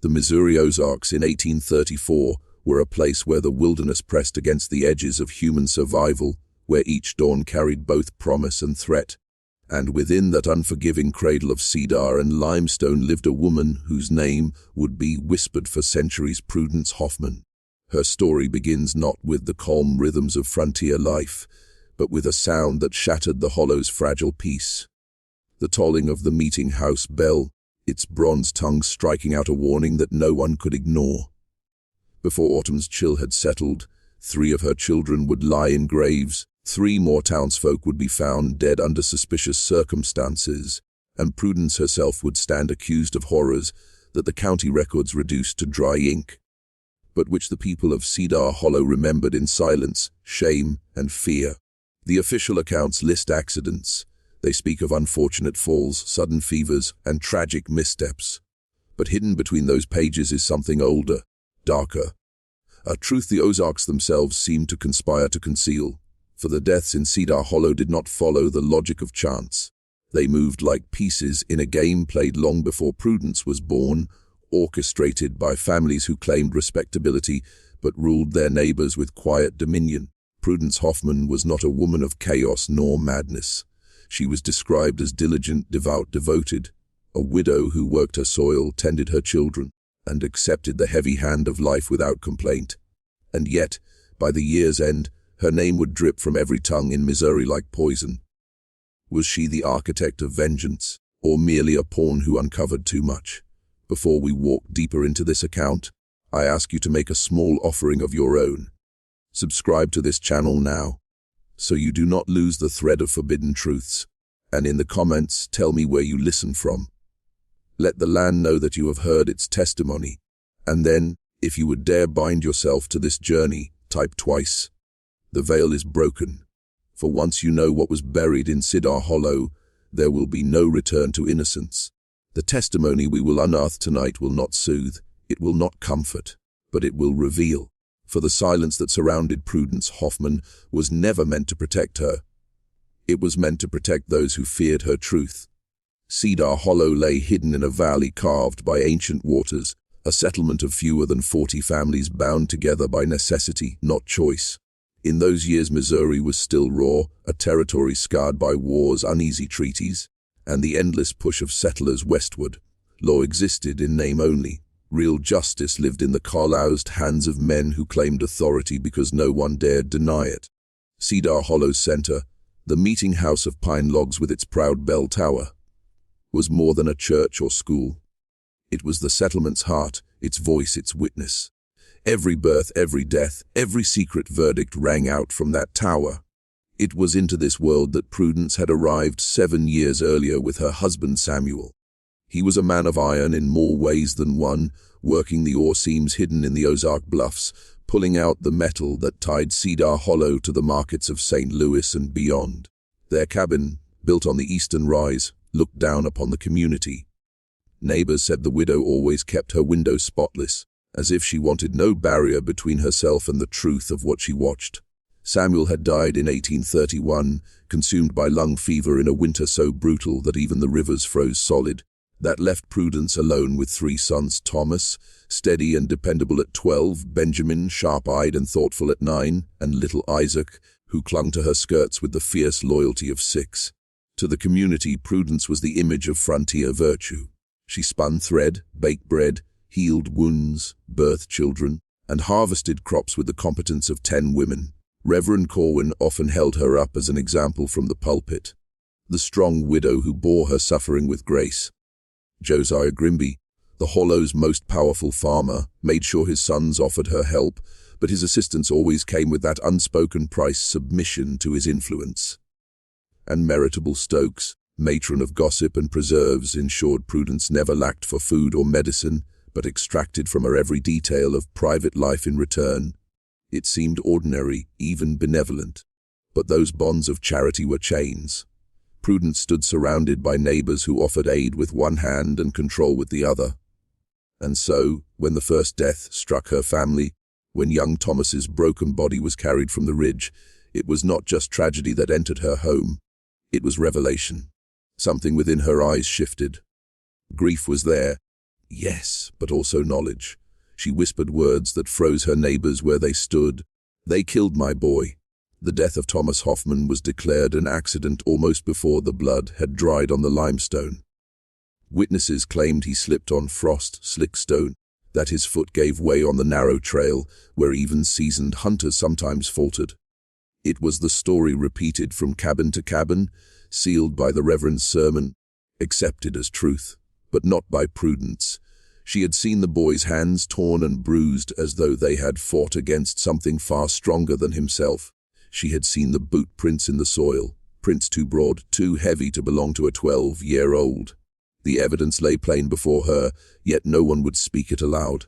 The Missouri Ozarks in 1834 were a place where the wilderness pressed against the edges of human survival, where each dawn carried both promise and threat. And within that unforgiving cradle of cedar and limestone lived a woman whose name would be whispered for centuries, Prudence Hoffman. Her story begins not with the calm rhythms of frontier life, but with a sound that shattered the hollow's fragile peace. The tolling of the meeting house bell, its bronze tongue striking out a warning that no one could ignore. Before autumn's chill had settled, 3 of her children would lie in graves, 3 more townsfolk would be found dead under suspicious circumstances, and Prudence herself would stand accused of horrors that the county records reduced to dry ink, but which the people of Cedar Hollow remembered in silence, shame, and fear. The official accounts list accidents. They speak of unfortunate falls, sudden fevers, and tragic missteps. But hidden between those pages is something older, darker. A truth the Ozarks themselves seem to conspire to conceal, for the deaths in Cedar Hollow did not follow the logic of chance. They moved like pieces in a game played long before Prudence was born, orchestrated by families who claimed respectability but ruled their neighbors with quiet dominion. Prudence Hoffman was not a woman of chaos nor madness. She was described as diligent, devout, devoted, a widow who worked her soil, tended her children, and accepted the heavy hand of life without complaint. And yet, by the year's end, her name would drip from every tongue in Missouri like poison. Was she the architect of vengeance, or merely a pawn who uncovered too much? Before we walk deeper into this account, I ask you to make a small offering of your own. Subscribe to this channel now, so you do not lose the thread of forbidden truths. And in the comments, tell me where you listen from. Let the land know that you have heard its testimony. And then, if you would dare bind yourself to this journey, type twice. The veil is broken. For once you know what was buried in Cedar Hollow, there will be no return to innocence. The testimony we will unearth tonight will not soothe, it will not comfort, but it will reveal. For the silence that surrounded Prudence Hoffman was never meant to protect her. It was meant to protect those who feared her truth. Cedar Hollow lay hidden in a valley carved by ancient waters, a settlement of fewer than 40 families bound together by necessity, not choice. In those years, Missouri was still raw, a territory scarred by wars, uneasy treaties, and the endless push of settlers westward. Law existed in name only. Real justice lived in the calloused hands of men who claimed authority because no one dared deny it. Cedar Hollow's center, the meeting house of pine logs with its proud bell tower, was more than a church or school. It was the settlement's heart, its voice, its witness. Every birth, every death, every secret verdict rang out from that tower. It was into this world that Prudence had arrived 7 years earlier with her husband Samuel. He was a man of iron in more ways than one, working the ore seams hidden in the Ozark bluffs, pulling out the metal that tied Cedar Hollow to the markets of St. Louis and beyond. Their cabin, built on the eastern rise, looked down upon the community. Neighbors said the widow always kept her windows spotless, as if she wanted no barrier between herself and the truth of what she watched. Samuel had died in 1831, consumed by lung fever in a winter so brutal that even the rivers froze solid. That left Prudence alone with 3 sons: Thomas, steady and dependable at 12, Benjamin, sharp-eyed and thoughtful at 9, and little Isaac, who clung to her skirts with the fierce loyalty of 6. To the community, Prudence was the image of frontier virtue. She spun thread, baked bread, healed wounds, birthed children, and harvested crops with the competence of 10 women. Reverend Corwin often held her up as an example from the pulpit, the strong widow who bore her suffering with grace. Josiah Grimby, the Hollow's most powerful farmer, made sure his sons offered her help, but his assistance always came with that unspoken price: submission to his influence. And Meritable Stokes, matron of gossip and preserves, ensured Prudence never lacked for food or medicine, but extracted from her every detail of private life in return. It seemed ordinary, even benevolent, but those bonds of charity were chains. Prudence stood surrounded by neighbors who offered aid with one hand and control with the other. And so, when the first death struck her family, when young Thomas's broken body was carried from the ridge, it was not just tragedy that entered her home. It was revelation. Something within her eyes shifted. Grief was there, Yes, but also knowledge. She whispered words that froze her neighbors where they stood. They killed my boy. The death of Thomas Hoffman was declared an accident almost before the blood had dried on the limestone. Witnesses claimed he slipped on frost-slick stone, that his foot gave way on the narrow trail where even seasoned hunters sometimes faltered. It was the story repeated from cabin to cabin, sealed by the Reverend's sermon, accepted as truth, but not by Prudence. She had seen the boy's hands torn and bruised as though they had fought against something far stronger than himself. She had seen the boot prints in the soil, prints too broad, too heavy to belong to a 12-year-old. The evidence lay plain before her, yet no one would speak it aloud.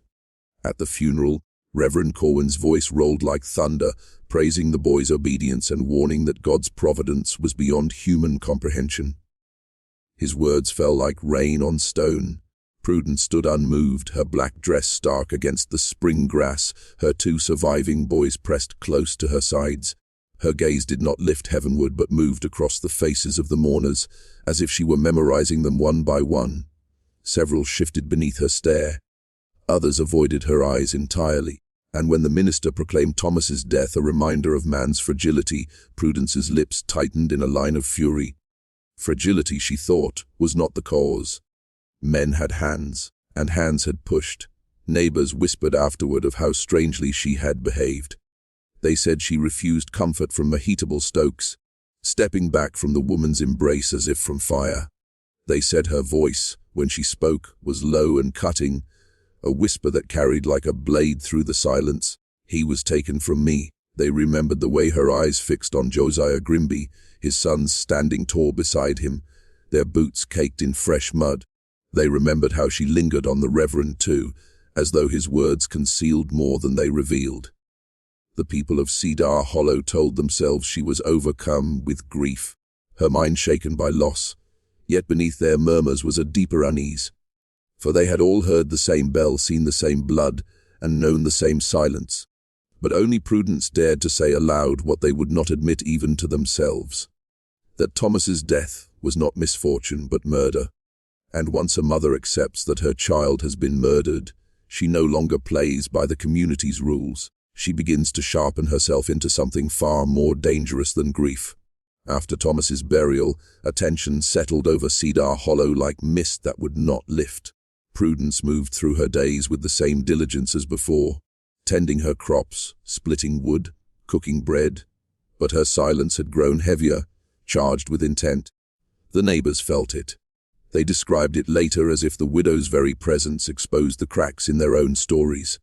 At the funeral, Reverend Corwin's voice rolled like thunder, praising the boy's obedience and warning that God's providence was beyond human comprehension. His words fell like rain on stone. Prudence stood unmoved, her black dress stark against the spring grass, her two surviving boys pressed close to her sides. Her gaze did not lift heavenward but moved across the faces of the mourners, as if she were memorizing them one by one. Several shifted beneath her stare. Others avoided her eyes entirely, and when the minister proclaimed Thomas's death a reminder of man's fragility, Prudence's lips tightened in a line of fury. Fragility, she thought, was not the cause. Men had hands, and hands had pushed. Neighbors whispered afterward of how strangely she had behaved. They said she refused comfort from heatable Stokes, stepping back from the woman's embrace as if from fire. They said her voice, when she spoke, was low and cutting, a whisper that carried like a blade through the silence. He was taken from me. They remembered the way her eyes fixed on Josiah Grimby, his sons standing tall beside him, their boots caked in fresh mud. They remembered how she lingered on the Reverend too, as though his words concealed more than they revealed. The people of Cedar Hollow told themselves she was overcome with grief, her mind shaken by loss, yet beneath their murmurs was a deeper unease. For they had all heard the same bell, seen the same blood, and known the same silence. But only Prudence dared to say aloud what they would not admit even to themselves, that Thomas's death was not misfortune but murder. And once a mother accepts that her child has been murdered, she no longer plays by the community's rules. She begins to sharpen herself into something far more dangerous than grief. After Thomas's burial, attention settled over Cedar Hollow like mist that would not lift. Prudence moved through her days with the same diligence as before, tending her crops, splitting wood, cooking bread. But her silence had grown heavier, charged with intent. The neighbors felt it. They described it later as if the widow's very presence exposed the cracks in their own stories.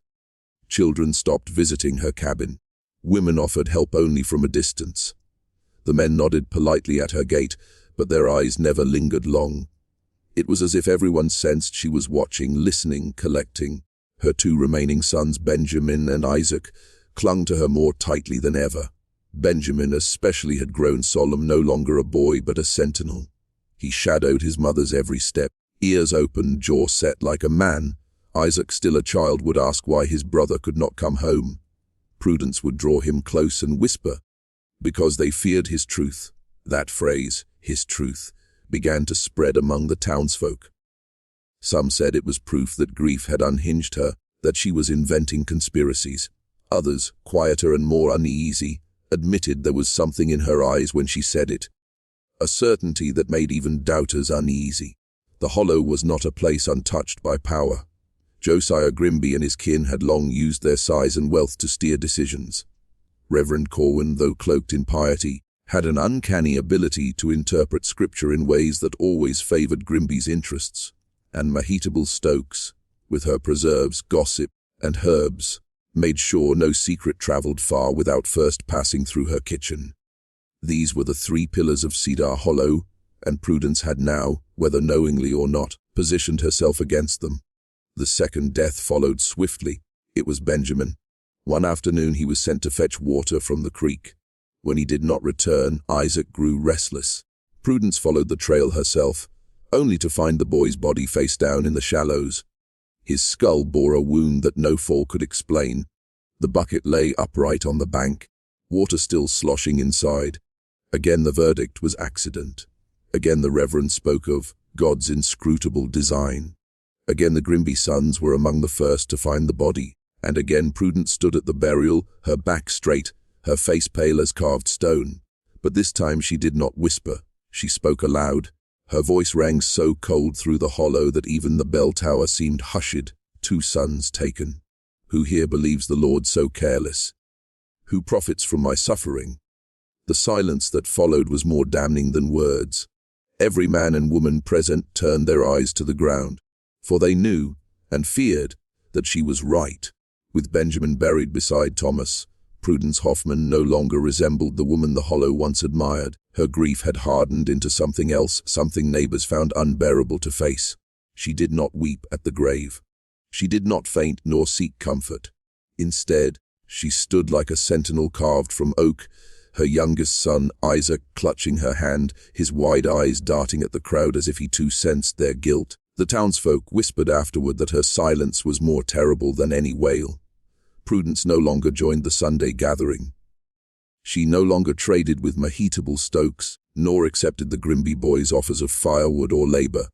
Children stopped visiting her cabin. Women offered help only from a distance. The men nodded politely at her gate, but their eyes never lingered long. It was as if everyone sensed she was watching, listening, collecting. Her two remaining sons, Benjamin and Isaac, clung to her more tightly than ever. Benjamin especially had grown solemn, no longer a boy but a sentinel. He shadowed his mother's every step, ears open, jaw set like a man. Isaac, still a child, would ask why his brother could not come home. Prudence would draw him close and whisper, because they feared his truth. That phrase, his truth, began to spread among the townsfolk. Some said it was proof that grief had unhinged her, that she was inventing conspiracies. Others, quieter and more uneasy, admitted there was something in her eyes when she said it, a certainty that made even doubters uneasy. The Hollow was not a place untouched by power. Josiah Grimby and his kin had long used their size and wealth to steer decisions. Reverend Corwin, though cloaked in piety, had an uncanny ability to interpret scripture in ways that always favored Grimby's interests. And Mahitable Stokes, with her preserves, gossip, and herbs, made sure no secret traveled far without first passing through her kitchen. These were the three pillars of Cedar Hollow, and Prudence had now, whether knowingly or not, positioned herself against them. The second death followed swiftly. It was Benjamin. One afternoon he was sent to fetch water from the creek. When he did not return, Isaac grew restless. Prudence followed the trail herself, only to find the boy's body face down in the shallows. His skull bore a wound that no fall could explain. The bucket lay upright on the bank, water still sloshing inside. Again the verdict was accident. Again the Reverend spoke of God's inscrutable design. Again the Grimby sons were among the first to find the body, and again Prudence stood at the burial, her back straight, her face pale as carved stone. But this time she did not whisper, she spoke aloud. Her voice rang so cold through the hollow that even the bell tower seemed hushed. 2 sons taken. Who here believes the Lord so careless? Who profits from my suffering? The silence that followed was more damning than words. Every man and woman present turned their eyes to the ground, for they knew, and feared, that she was right. With Benjamin buried beside Thomas, Prudence Hoffman no longer resembled the woman the hollow once admired. Her grief had hardened into something else, something neighbors found unbearable to face. She did not weep at the grave. She did not faint nor seek comfort. Instead, she stood like a sentinel carved from oak, her youngest son, Isaac, clutching her hand, his wide eyes darting at the crowd as if he too sensed their guilt. The townsfolk whispered afterward that her silence was more terrible than any wail. Prudence no longer joined the Sunday gathering. She no longer traded with Mahitable Stokes, nor accepted the Grimby boys' offers of firewood or labor.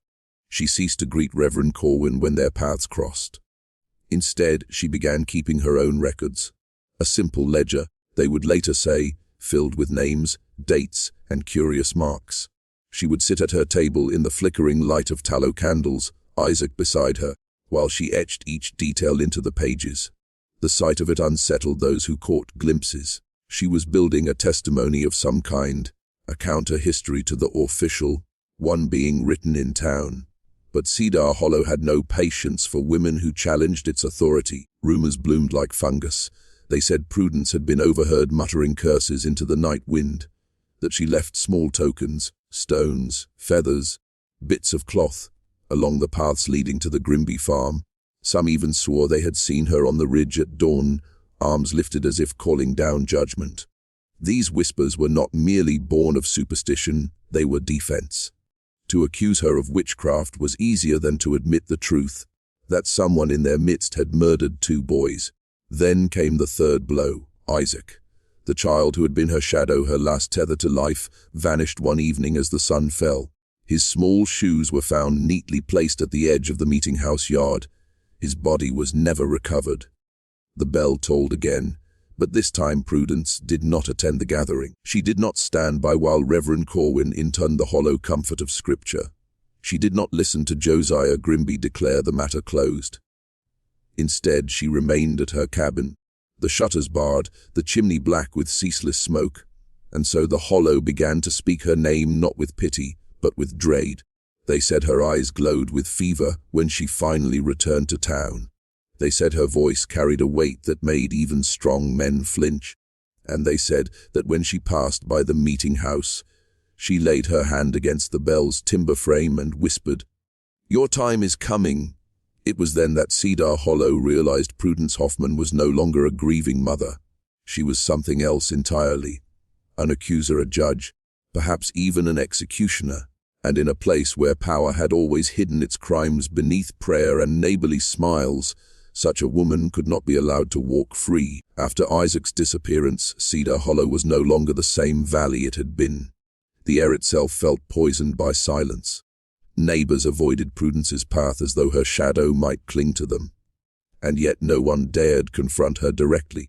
She ceased to greet Reverend Corwin when their paths crossed. Instead, she began keeping her own records. A simple ledger, they would later say, filled with names, dates, and curious marks. She would sit at her table in the flickering light of tallow candles, Isaac beside her, while she etched each detail into the pages. The sight of it unsettled those who caught glimpses. She was building a testimony of some kind, a counter-history to the official, one being written in town. But Cedar Hollow had no patience for women who challenged its authority. Rumors bloomed like fungus. They said Prudence had been overheard muttering curses into the night wind, that she left small tokens, stones, feathers, bits of cloth, along the paths leading to the Grimby farm. Some even swore they had seen her on the ridge at dawn, arms lifted as if calling down judgment. These whispers were not merely born of superstition, they were defense. To accuse her of witchcraft was easier than to admit the truth, that someone in their midst had murdered 2 boys. Then came the third blow. Isaac, the child who had been her shadow, her last tether to life, vanished one evening as the sun fell. His small shoes were found neatly placed at the edge of the meeting house yard. His body was never recovered. The bell tolled again, but this time Prudence did not attend the gathering. She did not stand by while Reverend Corwin intoned the hollow comfort of Scripture. She did not listen to Josiah Grimby declare the matter closed. Instead, she remained at her cabin, the shutters barred, the chimney black with ceaseless smoke, and so the hollow began to speak her name not with pity, but with dread. They said her eyes glowed with fever when she finally returned to town. They said her voice carried a weight that made even strong men flinch, and they said that when she passed by the meeting house, she laid her hand against the bell's timber frame and whispered, "Your time is coming." It was then that Cedar Hollow realized Prudence Hoffman was no longer a grieving mother. She was something else entirely. An accuser, a judge, perhaps even an executioner. And in a place where power had always hidden its crimes beneath prayer and neighborly smiles, such a woman could not be allowed to walk free. After Isaac's disappearance, Cedar Hollow was no longer the same valley it had been. The air itself felt poisoned by silence. Neighbors avoided Prudence's path as though her shadow might cling to them. And yet no one dared confront her directly.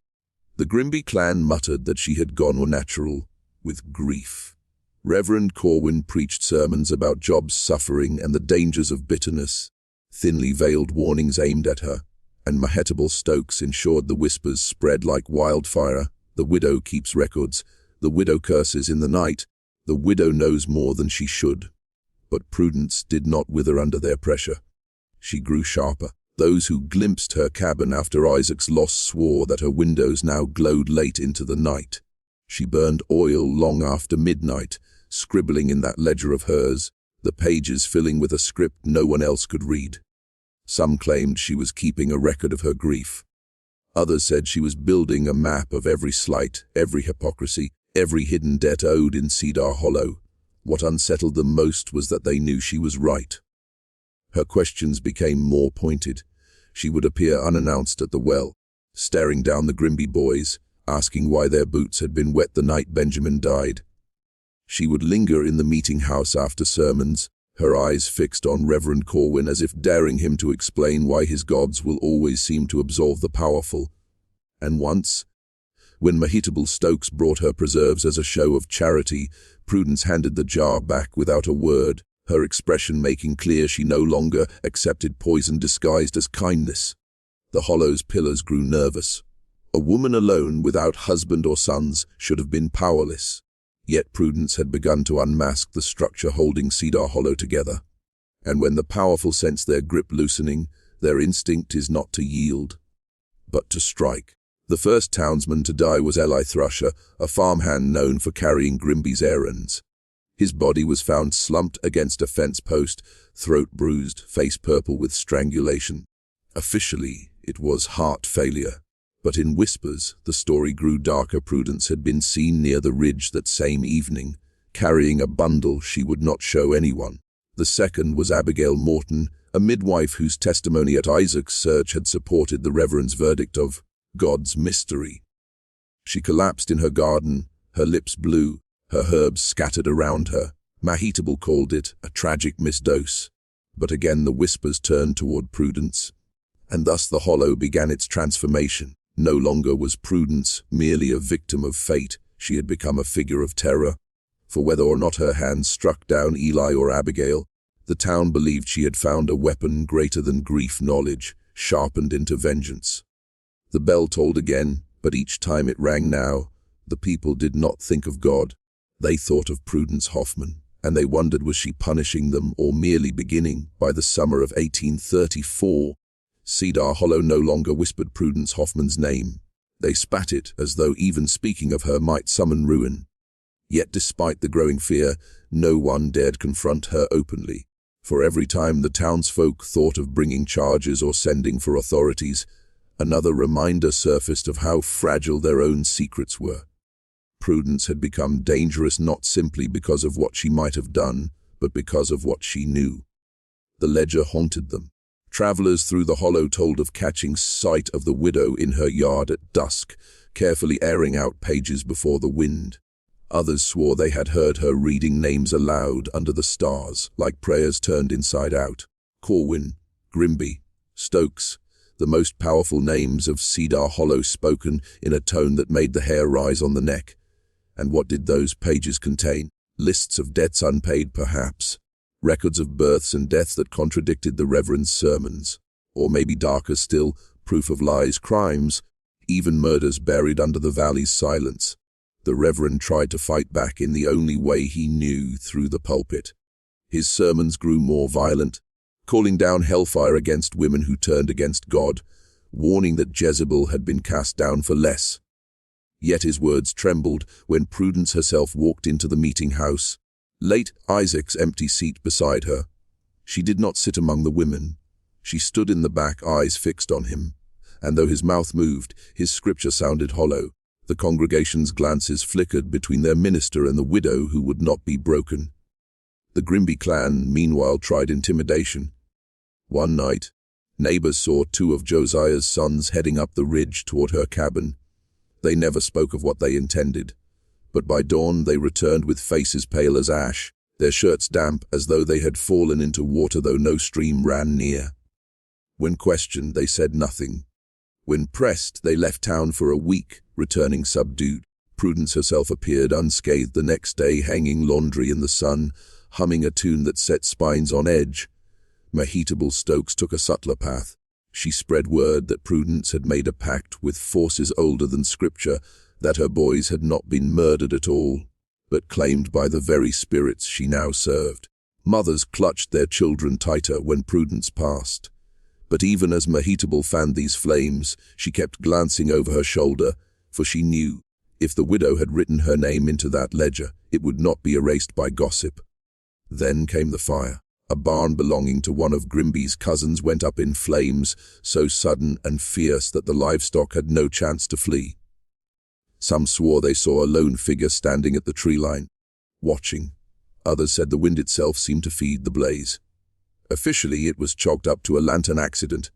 The Grimby clan muttered that she had gone unnatural, with grief. Reverend Corwin preached sermons about Job's suffering and the dangers of bitterness, thinly veiled warnings aimed at her, and Mahitable Stokes ensured the whispers spread like wildfire. The widow keeps records, the widow curses in the night, the widow knows more than she should. But Prudence did not wither under their pressure. She grew sharper. Those who glimpsed her cabin after Isaac's loss swore that her windows now glowed late into the night. She burned oil long after midnight, scribbling in that ledger of hers, the pages filling with a script no one else could read. Some claimed she was keeping a record of her grief. Others said she was building a map of every slight, every hypocrisy, every hidden debt owed in Cedar Hollow. What unsettled them most was that they knew she was right. Her questions became more pointed. She would appear unannounced at the well, staring down the Grimby boys, asking why their boots had been wet the night Benjamin died. She would linger in the meeting house after sermons, her eyes fixed on Reverend Corwin as if daring him to explain why his gods will always seem to absolve the powerful. And once, when Mahitable Stokes brought her preserves as a show of charity, Prudence handed the jar back without a word, her expression making clear she no longer accepted poison disguised as kindness. The Hollow's pillars grew nervous. A woman alone, without husband or sons, should have been powerless. Yet Prudence had begun to unmask the structure holding Cedar Hollow together. And when the powerful sense their grip loosening, their instinct is not to yield, but to strike. The first townsman to die was Eli Thrusher, a farmhand known for carrying Grimby's errands. His body was found slumped against a fence post, throat bruised, face purple with strangulation. Officially, it was heart failure. But in whispers, the story grew darker. Prudence had been seen near the ridge that same evening, carrying a bundle she would not show anyone. The second was Abigail Morton, a midwife whose testimony at Isaac's search had supported the Reverend's verdict of God's mystery. She collapsed in her garden, her lips blue, her herbs scattered around her. Mahitable called it a tragic misdose. But again the whispers turned toward Prudence. And thus the Hollow began its transformation. No longer was Prudence merely a victim of fate, she had become a figure of terror. For whether or not her hands struck down Eli or Abigail, the town believed she had found a weapon greater than grief knowledge, sharpened into vengeance. The bell tolled again, but each time it rang now, the people did not think of God. They thought of Prudence Hoffman, and they wondered was she punishing them or merely beginning. By the summer of 1834, Cedar Hollow no longer whispered Prudence Hoffman's name. They spat it as though even speaking of her might summon ruin. Yet despite the growing fear, no one dared confront her openly. For every time the townsfolk thought of bringing charges or sending for authorities, another reminder surfaced of how fragile their own secrets were. Prudence had become dangerous not simply because of what she might have done, but because of what she knew. The ledger haunted them. Travelers through the Hollow told of catching sight of the widow in her yard at dusk, carefully airing out pages before the wind. Others swore they had heard her reading names aloud under the stars, like prayers turned inside out. Corwin, Grimby, Stokes, the most powerful names of Cedar Hollow spoken in a tone that made the hair rise on the neck. And what did those pages contain? Lists of debts unpaid, perhaps. Records of births and deaths that contradicted the Reverend's sermons. Or maybe darker still, proof of lies, crimes, even murders buried under the valley's silence. The Reverend tried to fight back in the only way he knew, through the pulpit. His sermons grew more violent, calling down hellfire against women who turned against God, warning that Jezebel had been cast down for less. Yet his words trembled when Prudence herself walked into the meeting house. Late Isaac's empty seat beside her. She did not sit among the women. She stood in the back, eyes fixed on him. And though his mouth moved, his scripture sounded hollow. The congregation's glances flickered between their minister and the widow who would not be broken. The Grimby clan, meanwhile, tried intimidation. One night, neighbors saw two of Josiah's sons heading up the ridge toward her cabin. They never spoke of what they intended. But by dawn they returned with faces pale as ash, their shirts damp as though they had fallen into water though no stream ran near. When questioned, they said nothing. When pressed, they left town for a week, returning subdued. Prudence herself appeared unscathed the next day, hanging laundry in the sun, humming a tune that set spines on edge. Mahitable Stokes took a subtler path. She spread word that Prudence had made a pact with forces older than Scripture, that her boys had not been murdered at all, but claimed by the very spirits she now served. Mothers clutched their children tighter when Prudence passed. But even as Mahitable fanned these flames, she kept glancing over her shoulder, for she knew, if the widow had written her name into that ledger, it would not be erased by gossip. Then came the fire. A barn belonging to one of Grimby's cousins went up in flames, so sudden and fierce that the livestock had no chance to flee. Some swore they saw a lone figure standing at the tree line, watching. Others said the wind itself seemed to feed the blaze. Officially, it was chalked up to a lantern accident.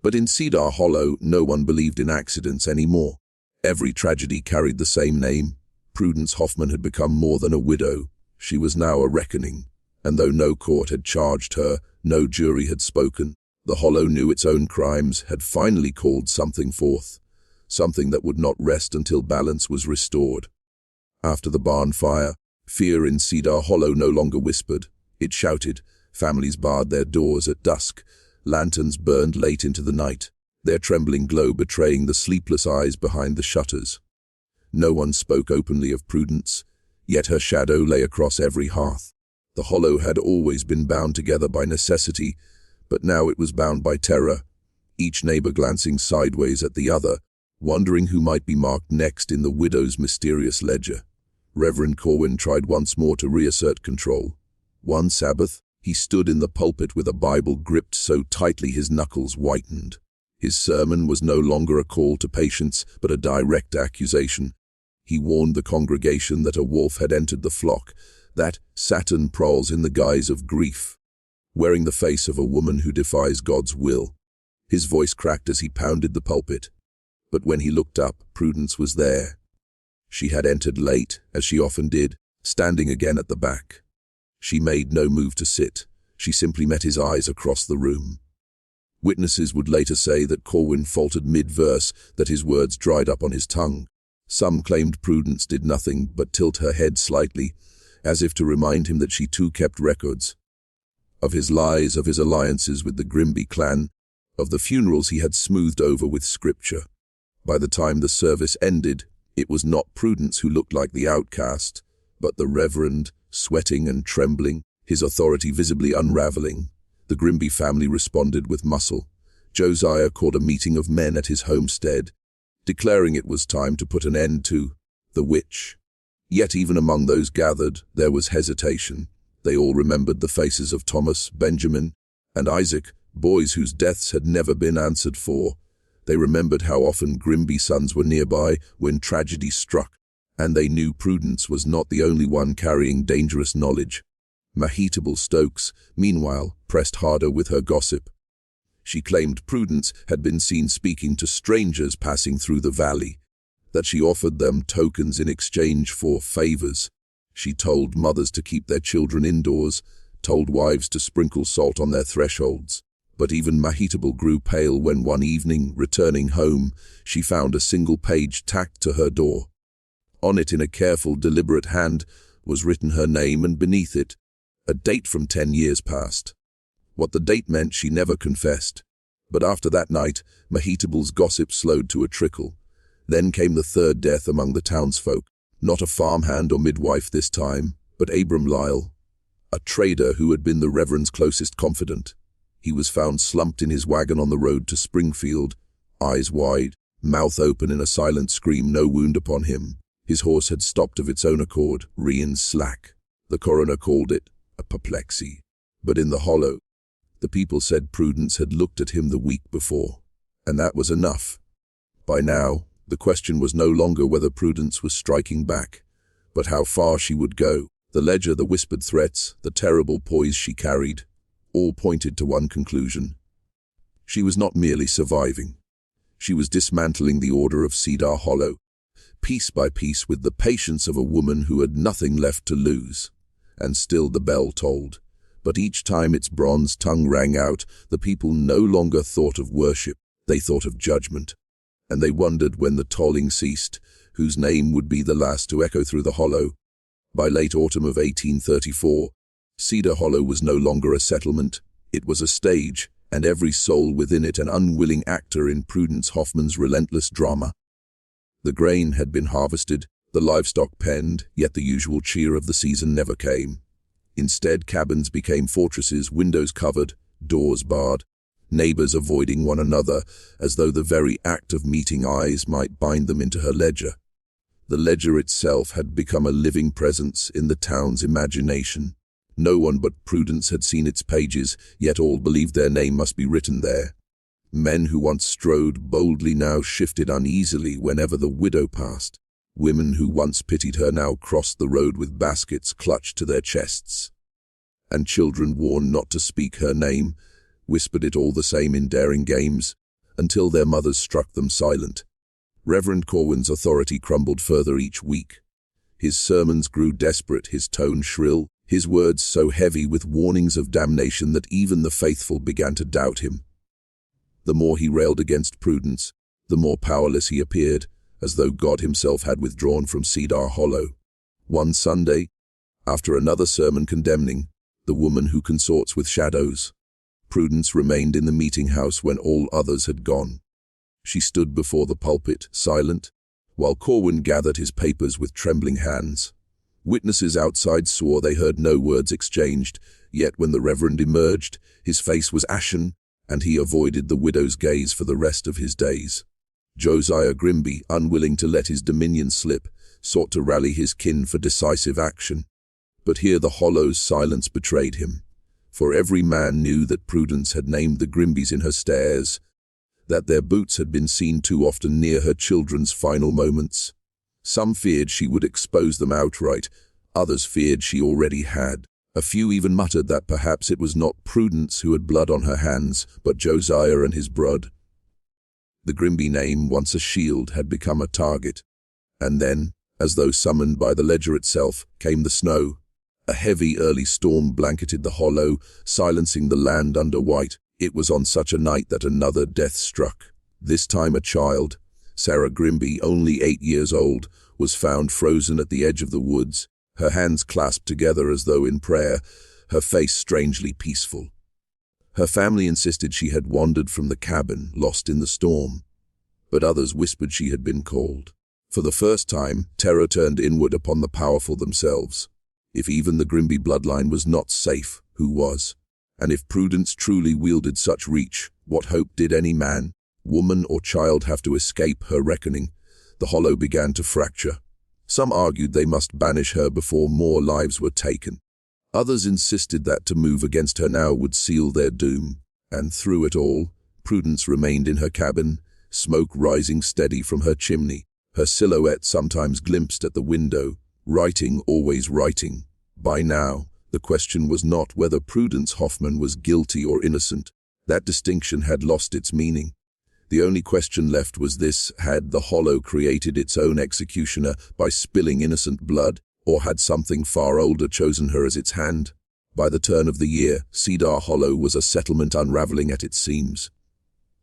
But in Cedar Hollow, no one believed in accidents anymore. Every tragedy carried the same name. Prudence Hoffman had become more than a widow. She was now a reckoning. And though no court had charged her, no jury had spoken, the Hollow knew its own crimes had finally called something forth, something that would not rest until balance was restored. After the barn fire, fear in Cedar Hollow no longer whispered. It shouted. Families barred their doors at dusk. Lanterns burned late into the night, their trembling glow betraying the sleepless eyes behind the shutters. No one spoke openly of Prudence, yet her shadow lay across every hearth. The Hollow had always been bound together by necessity, but now it was bound by terror, each neighbor glancing sideways at the other, wondering who might be marked next in the widow's mysterious ledger. Reverend Corwin tried once more to reassert control. One Sabbath, he stood in the pulpit with a Bible gripped so tightly his knuckles whitened. His sermon was no longer a call to patience, but a direct accusation. He warned the congregation that a wolf had entered the flock, that Satan prowls in the guise of grief, wearing the face of a woman who defies God's will. His voice cracked as he pounded the pulpit. But when he looked up, Prudence was there. She had entered late, as she often did, standing again at the back. She made no move to sit. She simply met his eyes across the room. Witnesses would later say that Corwin faltered mid-verse, that his words dried up on his tongue. Some claimed Prudence did nothing but tilt her head slightly, as if to remind him that she too kept records. Of his lies, of his alliances with the Grimby clan, of the funerals he had smoothed over with scripture. By the time the service ended, it was not Prudence who looked like the outcast, but the Reverend, sweating and trembling, his authority visibly unraveling. The Grimby family responded with muscle. Josiah called a meeting of men at his homestead, declaring it was time to put an end to the witch. Yet even among those gathered, there was hesitation. They all remembered the faces of Thomas, Benjamin, and Isaac, boys whose deaths had never been answered for. They remembered how often Grimby sons were nearby when tragedy struck, and they knew Prudence was not the only one carrying dangerous knowledge. Mahitable Stokes, meanwhile, pressed harder with her gossip. She claimed Prudence had been seen speaking to strangers passing through the valley, that she offered them tokens in exchange for favors. She told mothers to keep their children indoors, told wives to sprinkle salt on their thresholds. But even Mahitable grew pale when one evening, returning home, she found a single page tacked to her door. On it, in a careful, deliberate hand, was written her name, and beneath it, a date from 10 years past. What the date meant she never confessed. But after that night, Mahitable's gossip slowed to a trickle. Then came the third death among the townsfolk. Not a farmhand or midwife this time, but Abram Lyle, a trader who had been the Reverend's closest confidant. He was found slumped in his wagon on the road to Springfield, eyes wide, mouth open in a silent scream, no wound upon him. His horse had stopped of its own accord, reins slack. The coroner called it apoplexy. But in the Hollow, the people said Prudence had looked at him the week before, and that was enough. By now, the question was no longer whether Prudence was striking back, but how far she would go. The ledger, the whispered threats, the terrible poise she carried, all pointed to one conclusion. She was not merely surviving. She was dismantling the order of Cedar Hollow, piece by piece, with the patience of a woman who had nothing left to lose. And still the bell tolled. But each time its bronze tongue rang out, the people no longer thought of worship, they thought of judgment. And they wondered when the tolling ceased, whose name would be the last to echo through the Hollow. By late autumn of 1834, Cedar Hollow was no longer a settlement. It was a stage, and every soul within it an unwilling actor in Prudence Hoffman's relentless drama. The grain had been harvested, the livestock penned, yet the usual cheer of the season never came. Instead, cabins became fortresses, windows covered, doors barred, neighbors avoiding one another, as though the very act of meeting eyes might bind them into her ledger. The ledger itself had become a living presence in the town's imagination. No one but Prudence had seen its pages, yet all believed their name must be written there. Men who once strode boldly now shifted uneasily whenever the widow passed. Women who once pitied her now crossed the road with baskets clutched to their chests. And children warned not to speak her name, whispered it all the same in daring games, until their mothers struck them silent. Reverend Corwin's authority crumbled further each week. His sermons grew desperate, his tone shrill, his words so heavy with warnings of damnation that even the faithful began to doubt him. The more he railed against Prudence, the more powerless he appeared, as though God himself had withdrawn from Cedar Hollow. One Sunday, after another sermon condemning the woman who consorts with shadows, Prudence remained in the meeting house when all others had gone. She stood before the pulpit, silent, while Corwin gathered his papers with trembling hands. Witnesses outside swore they heard no words exchanged, yet when the Reverend emerged, his face was ashen, and he avoided the widow's gaze for the rest of his days. Josiah Grimby, unwilling to let his dominion slip, sought to rally his kin for decisive action. But here the Hollow's silence betrayed him, for every man knew that Prudence had named the Grimbys in her stairs, that their boots had been seen too often near her children's final moments. Some feared she would expose them outright, others feared she already had. A few even muttered that perhaps it was not Prudence who had blood on her hands, but Josiah and his blood. The Grimby name, once a shield, had become a target. And then, as though summoned by the ledger itself, came the snow. A heavy early storm blanketed the Hollow, silencing the land under white. It was on such a night that another death struck. This time a child, Sarah Grimby, only 8 years old, was found frozen at the edge of the woods, her hands clasped together as though in prayer, her face strangely peaceful. Her family insisted she had wandered from the cabin, lost in the storm, but others whispered she had been called. For the first time, terror turned inward upon the powerful themselves. If even the Grimby bloodline was not safe, who was? And if Prudence truly wielded such reach, what hope did any man, woman or child have to escape her reckoning? The Hollow began to fracture. Some argued they must banish her before more lives were taken. Others insisted that to move against her now would seal their doom. And through it all, Prudence remained in her cabin, smoke rising steady from her chimney, her silhouette sometimes glimpsed at the window, writing, always writing. By now, the question was not whether Prudence Hoffman was guilty or innocent. That distinction had lost its meaning. The only question left was this: had the Hollow created its own executioner by spilling innocent blood, or had something far older chosen her as its hand? By the turn of the year, Cedar Hollow was a settlement unraveling at its seams.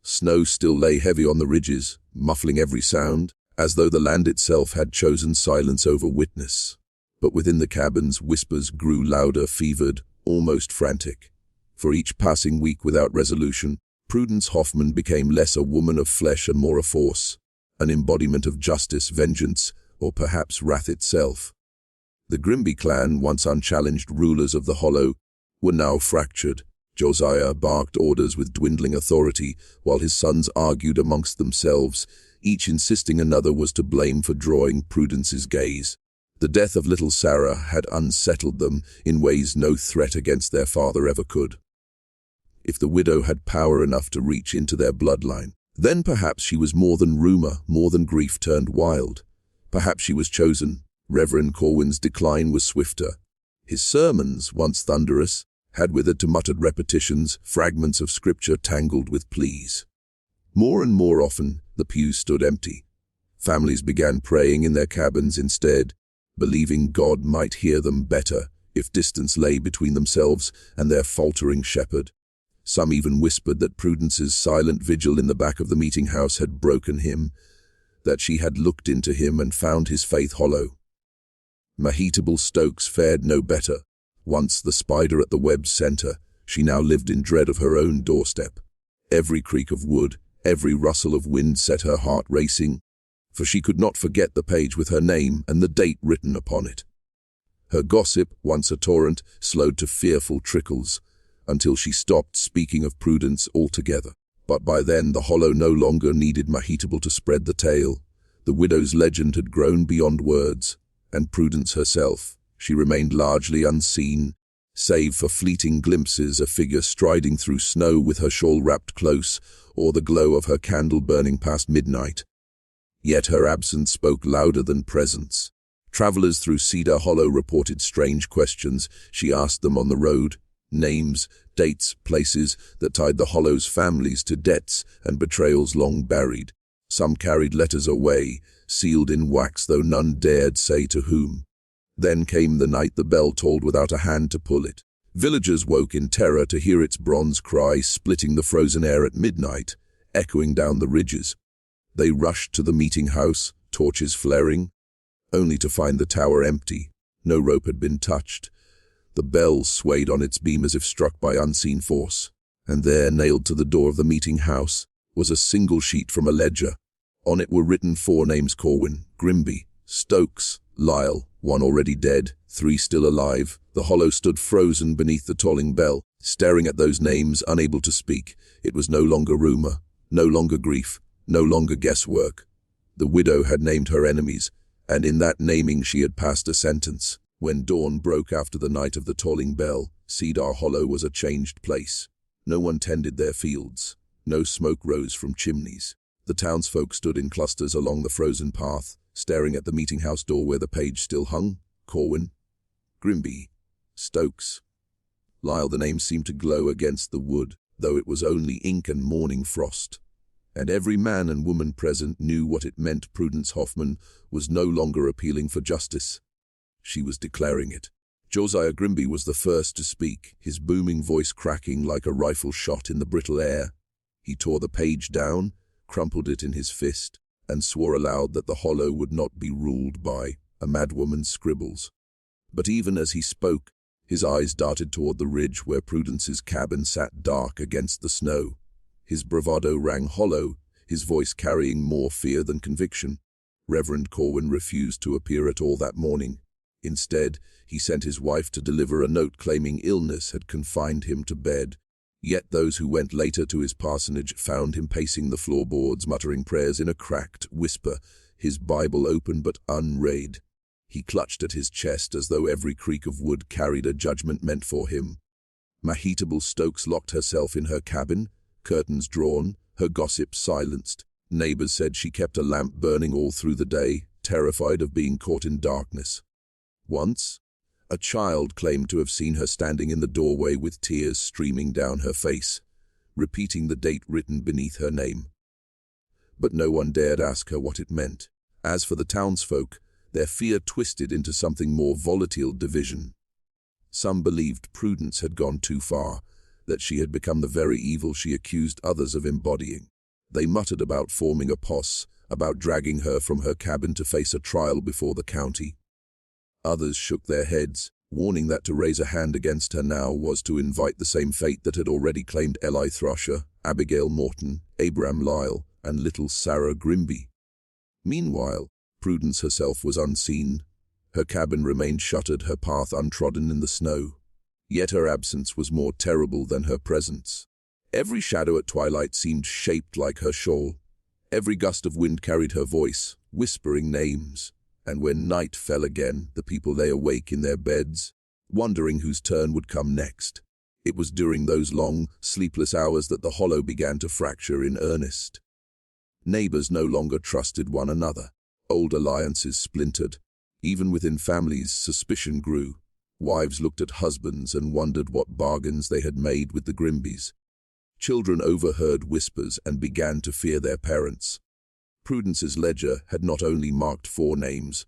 Snow still lay heavy on the ridges, muffling every sound, as though the land itself had chosen silence over witness. But within the cabins, whispers grew louder, fevered, almost frantic. For each passing week without resolution, Prudence Hoffman became less a woman of flesh and more a force, an embodiment of justice, vengeance, or perhaps wrath itself. The Grimby clan, once unchallenged rulers of the Hollow, were now fractured. Josiah barked orders with dwindling authority, while his sons argued amongst themselves, each insisting another was to blame for drawing Prudence's gaze. The death of little Sarah had unsettled them in ways no threat against their father ever could. If the widow had power enough to reach into their bloodline, then perhaps she was more than rumor, more than grief turned wild. Perhaps she was chosen. Reverend Corwin's decline was swifter. His sermons, once thunderous, had withered to muttered repetitions, fragments of scripture tangled with pleas. More and more often, the pews stood empty. Families began praying in their cabins instead, believing God might hear them better if distance lay between themselves and their faltering shepherd. Some even whispered that Prudence's silent vigil in the back of the meeting house had broken him, that she had looked into him and found his faith hollow. Mahitable Stokes fared no better. Once the spider at the web's center, she now lived in dread of her own doorstep. Every creak of wood, every rustle of wind set her heart racing, for she could not forget the page with her name and the date written upon it. Her gossip, once a torrent, slowed to fearful trickles, until she stopped speaking of Prudence altogether. But by then the Hollow no longer needed Mahitable to spread the tale. The widow's legend had grown beyond words, and Prudence herself, she remained largely unseen, save for fleeting glimpses, a figure striding through snow with her shawl wrapped close, or the glow of her candle burning past midnight. Yet her absence spoke louder than presence. Travelers through Cedar Hollow reported strange questions she asked them on the road. Names, dates, places that tied the Hollow's families to debts and betrayals long buried. Some carried letters away, sealed in wax, though none dared say to whom. Then came the night the bell tolled without a hand to pull it. Villagers woke in terror to hear its bronze cry splitting the frozen air at midnight, echoing down the ridges. They rushed to the meeting house, torches flaring, only to find the tower empty. No rope had been touched. The bell swayed on its beam as if struck by unseen force. And there, nailed to the door of the meeting house, was a single sheet from a ledger. On it were written 4 names: Corwin, Grimby, Stokes, Lyle, 1 already dead, 3 still alive. The Hollow stood frozen beneath the tolling bell, staring at those names, unable to speak. It was no longer rumor, no longer grief, no longer guesswork. The widow had named her enemies, and in that naming she had passed a sentence. When dawn broke after the night of the tolling bell, Cedar Hollow was a changed place. No one tended their fields. No smoke rose from chimneys. The townsfolk stood in clusters along the frozen path, staring at the meeting house door where the page still hung. Corwin, Grimby, Stokes, Lyle. The names seemed to glow against the wood, though it was only ink and morning frost. And every man and woman present knew what it meant. Prudence Hoffman was no longer appealing for justice. She was declaring it. Josiah Grimby was the first to speak, his booming voice cracking like a rifle shot in the brittle air. He tore the page down, crumpled it in his fist, and swore aloud that the Hollow would not be ruled by a madwoman's scribbles. But even as he spoke, his eyes darted toward the ridge where Prudence's cabin sat dark against the snow. His bravado rang hollow, his voice carrying more fear than conviction. Reverend Corwin refused to appear at all that morning. Instead, he sent his wife to deliver a note claiming illness had confined him to bed. Yet those who went later to his parsonage found him pacing the floorboards, muttering prayers in a cracked whisper, his Bible open but unread. He clutched at his chest as though every creak of wood carried a judgment meant for him. Mahitable Stokes locked herself in her cabin, curtains drawn, her gossip silenced. Neighbors said she kept a lamp burning all through the day, terrified of being caught in darkness. Once, a child claimed to have seen her standing in the doorway with tears streaming down her face, repeating the date written beneath her name. But no one dared ask her what it meant. As for the townsfolk, their fear twisted into something more volatile: division. Some believed Prudence had gone too far, that she had become the very evil she accused others of embodying. They muttered about forming a posse, about dragging her from her cabin to face a trial before the county. Others shook their heads, warning that to raise a hand against her now was to invite the same fate that had already claimed Eli Thrasher, Abigail Morton, Abraham Lyle, and little Sarah Grimby. Meanwhile, Prudence herself was unseen. Her cabin remained shuttered, her path untrodden in the snow. Yet her absence was more terrible than her presence. Every shadow at twilight seemed shaped like her shawl. Every gust of wind carried her voice, whispering names. And when night fell again, the people lay awake in their beds, wondering whose turn would come next. It was during those long, sleepless hours that the Hollow began to fracture in earnest. Neighbors no longer trusted one another. Old alliances splintered. Even within families, suspicion grew. Wives looked at husbands and wondered what bargains they had made with the Grimbys. Children overheard whispers and began to fear their parents. Prudence's ledger had not only marked 4 names.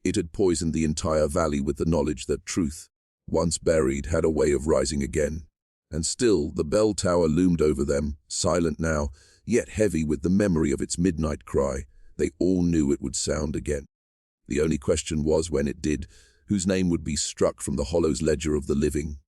It had poisoned the entire valley with the knowledge that truth, once buried, had a way of rising again. And still, the bell tower loomed over them, silent now, yet heavy with the memory of its midnight cry. They all knew it would sound again. The only question was when it did, whose name would be struck from the Hollow's ledger of the living.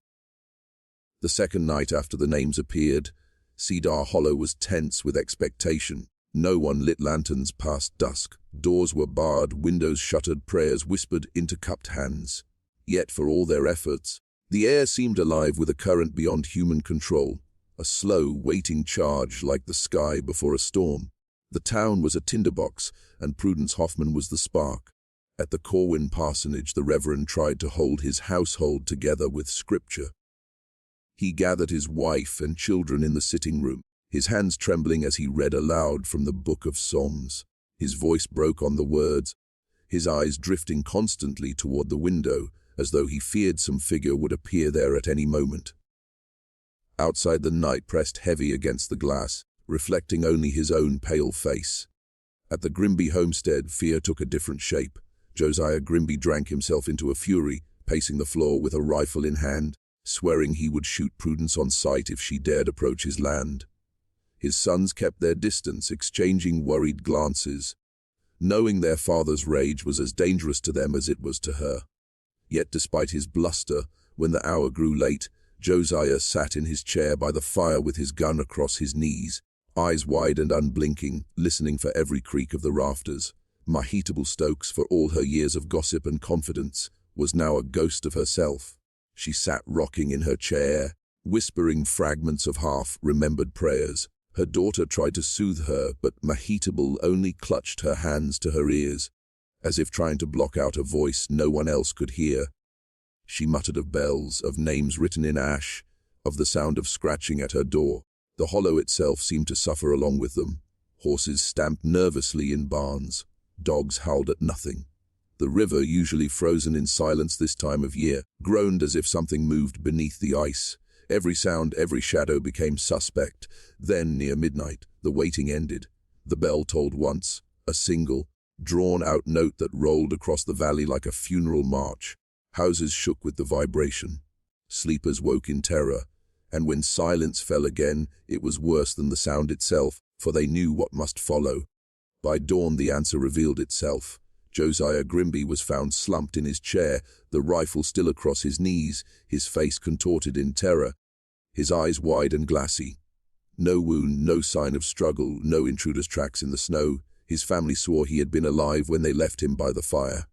The second night after the names appeared, Cedar Hollow was tense with expectation. No one lit lanterns past dusk. Doors were barred, windows shuttered, prayers whispered into cupped hands. Yet for all their efforts, the air seemed alive with a current beyond human control, a slow, waiting charge like the sky before a storm. The town was a tinderbox, and Prudence Hoffman was the spark. At the Corwin parsonage, the Reverend tried to hold his household together with scripture. He gathered his wife and children in the sitting room, his hands trembling as he read aloud from the Book of Psalms. His voice broke on the words, his eyes drifting constantly toward the window, as though he feared some figure would appear there at any moment. Outside, the night pressed heavy against the glass, reflecting only his own pale face. At the Grimby homestead, fear took a different shape. Josiah Grimby drank himself into a fury, pacing the floor with a rifle in hand, swearing he would shoot Prudence on sight if she dared approach his land. His sons kept their distance, exchanging worried glances, knowing their father's rage was as dangerous to them as it was to her. Yet despite his bluster, when the hour grew late, Josiah sat in his chair by the fire with his gun across his knees, eyes wide and unblinking, listening for every creak of the rafters. Mahitable Stokes, for all her years of gossip and confidence, was now a ghost of herself. She sat rocking in her chair, whispering fragments of half-remembered prayers. Her daughter tried to soothe her, but Mahitable only clutched her hands to her ears, as if trying to block out a voice no one else could hear. She muttered of bells, of names written in ash, of the sound of scratching at her door. The hollow itself seemed to suffer along with them. Horses stamped nervously in barns. Dogs howled at nothing. The river, usually frozen in silence this time of year, groaned as if something moved beneath the ice. Every sound, every shadow became suspect. Then, near midnight, the waiting ended. The bell tolled once, a single, drawn-out note that rolled across the valley like a funeral march. Houses shook with the vibration. Sleepers woke in terror, and when silence fell again, it was worse than the sound itself, for they knew what must follow. By dawn, the answer revealed itself. Josiah Grimby was found slumped in his chair, the rifle still across his knees, his face contorted in terror, his eyes wide and glassy. No wound, no sign of struggle, no intruder's tracks in the snow. His family swore he had been alive when they left him by the fire.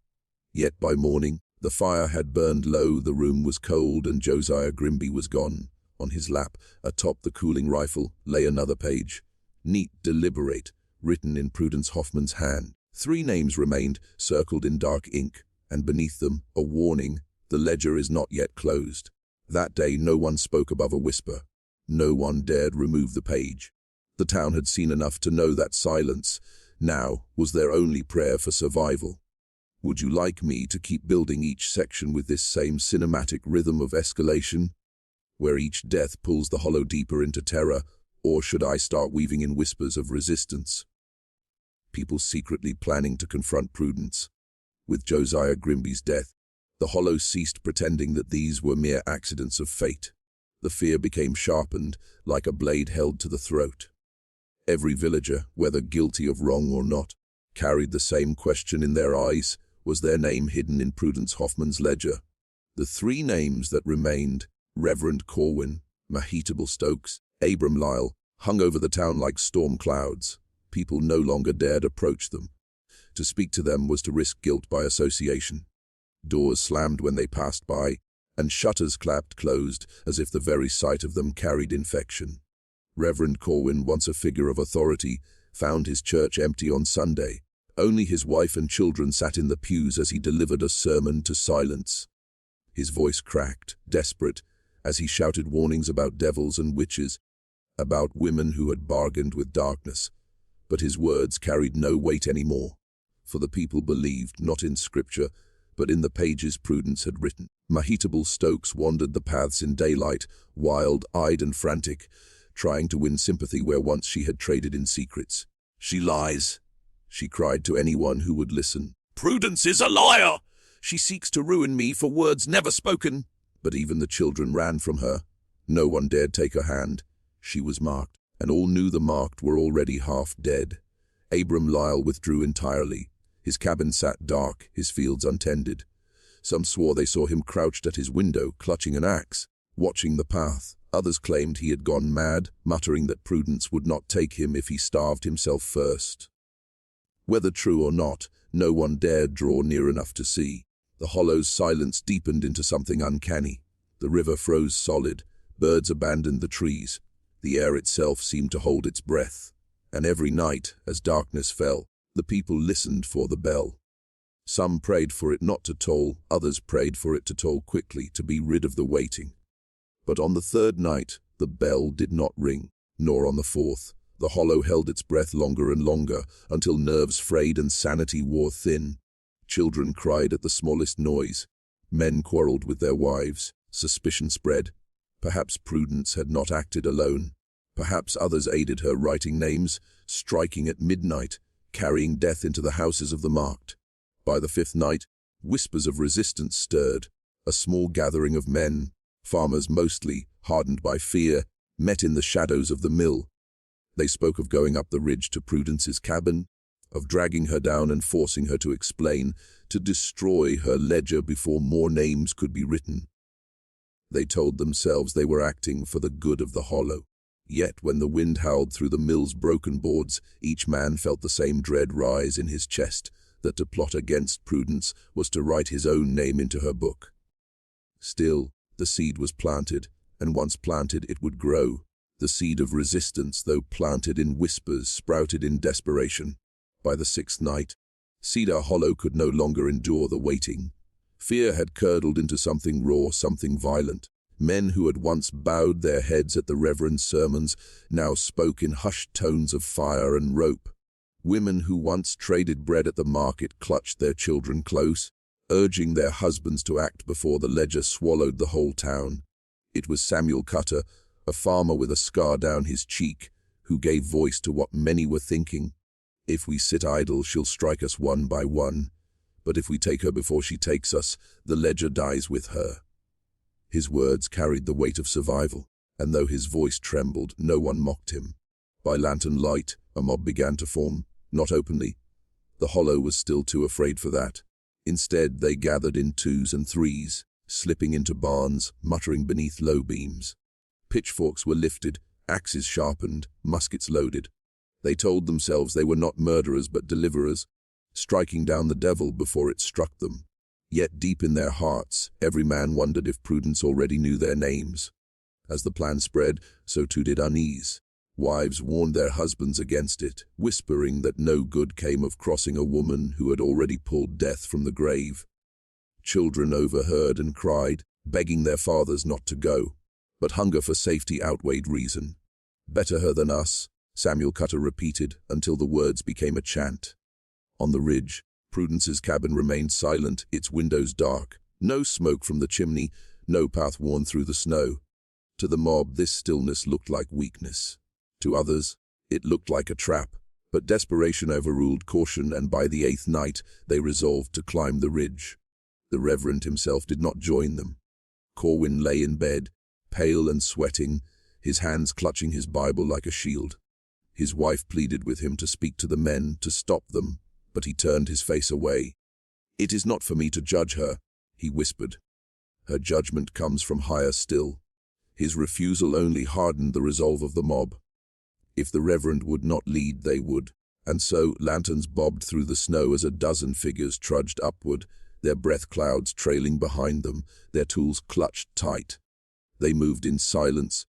Yet by morning, the fire had burned low, the room was cold, and Josiah Grimby was gone. On his lap, atop the cooling rifle, lay another page. Neat, deliberate, written in Prudence Hoffman's hand. 3 names remained, circled in dark ink, and beneath them, a warning: the ledger is not yet closed. That day no one spoke above a whisper. No one dared remove the page. The town had seen enough to know that silence now was their only prayer for survival. Would you like me to keep building each section with this same cinematic rhythm of escalation, where each death pulls the hollow deeper into terror, or should I start weaving in whispers of resistance? People secretly planning to confront Prudence. With Josiah Grimby's death, the hollow ceased pretending that these were mere accidents of fate. The fear became sharpened, like a blade held to the throat. Every villager, whether guilty of wrong or not, carried the same question in their eyes: was their name hidden in Prudence Hoffman's ledger? The 3 names that remained, Reverend Corwin, Mahitable Stokes, Abram Lyle, hung over the town like storm clouds. People no longer dared approach them. To speak to them was to risk guilt by association. Doors slammed when they passed by, and shutters clapped closed as if the very sight of them carried infection. Reverend Corwin, once a figure of authority, found his church empty on Sunday. Only his wife and children sat in the pews as he delivered a sermon to silence. His voice cracked, desperate, as he shouted warnings about devils and witches, about women who had bargained with darkness. But his words carried no weight anymore, for the people believed not in scripture, but in the pages Prudence had written. Mahitable Stokes wandered the paths in daylight, wild-eyed and frantic, trying to win sympathy where once she had traded in secrets. "She lies," she cried to anyone who would listen. "Prudence is a liar! She seeks to ruin me for words never spoken." But even the children ran from her. No one dared take her hand. She was marked, and all knew the marked were already half dead. Abram Lyle withdrew entirely. His cabin sat dark, his fields untended. Some swore they saw him crouched at his window, clutching an axe, watching the path. Others claimed he had gone mad, muttering that Prudence would not take him if he starved himself first. Whether true or not, no one dared draw near enough to see. The hollow's silence deepened into something uncanny. The river froze solid, birds abandoned the trees. The air itself seemed to hold its breath. And every night, as darkness fell, the people listened for the bell. Some prayed for it not to toll, others prayed for it to toll quickly, to be rid of the waiting. But on the 3rd night, the bell did not ring, nor on the 4th. The hollow held its breath longer and longer, until nerves frayed and sanity wore thin. Children cried at the smallest noise. Men quarreled with their wives. Suspicion spread. Perhaps Prudence had not acted alone. Perhaps others aided her, writing names, striking at midnight, carrying death into the houses of the marked. By the fifth night, whispers of resistance stirred. A small gathering of men, farmers mostly, hardened by fear, met in the shadows of the mill. They spoke of going up the ridge to Prudence's cabin, of dragging her down and forcing her to explain, to destroy her ledger before more names could be written. They told themselves they were acting for the good of the Hollow. Yet when the wind howled through the mill's broken boards, each man felt the same dread rise in his chest, that to plot against Prudence was to write his own name into her book. Still, the seed was planted, and once planted it would grow. The seed of resistance, though planted in whispers, sprouted in desperation. By the sixth night, Cedar Hollow could no longer endure the waiting. Fear had curdled into something raw, something violent. Men who had once bowed their heads at the reverend sermons now spoke in hushed tones of fire and rope. Women who once traded bread at the market clutched their children close, urging their husbands to act before the ledger swallowed the whole town. It was Samuel Cutter, a farmer with a scar down his cheek, who gave voice to what many were thinking. If we sit idle, she'll strike us one by one. But if we take her before she takes us, the ledger dies with her. His words carried the weight of survival, and though his voice trembled, no one mocked him. By lantern light, a mob began to form, not openly. The Hollow was still too afraid for that. Instead, they gathered in twos and threes, slipping into barns, muttering beneath low beams. Pitchforks were lifted, axes sharpened, muskets loaded. They told themselves they were not murderers but deliverers, striking down the devil before it struck them. Yet deep in their hearts, every man wondered if Prudence already knew their names. As the plan spread, so too did unease. Wives warned their husbands against it, whispering that no good came of crossing a woman who had already pulled death from the grave. Children overheard and cried, begging their fathers not to go. But hunger for safety outweighed reason. "Better her than us," Samuel Cutter repeated until the words became a chant. On the ridge, Prudence's cabin remained silent, its windows dark. No smoke from the chimney, no path worn through the snow. To the mob, this stillness looked like weakness. To others, it looked like a trap. But desperation overruled caution, and by the eighth night, they resolved to climb the ridge. The Reverend himself did not join them. Corwin lay in bed, pale and sweating, his hands clutching his Bible like a shield. His wife pleaded with him to speak to the men, to stop them, but he turned his face away. "It is not for me to judge her," he whispered. "Her judgment comes from higher still." His refusal only hardened the resolve of the mob. If the Reverend would not lead, they would. And so lanterns bobbed through the snow as a dozen figures trudged upward, their breath clouds trailing behind them, their tools clutched tight. They moved in silence,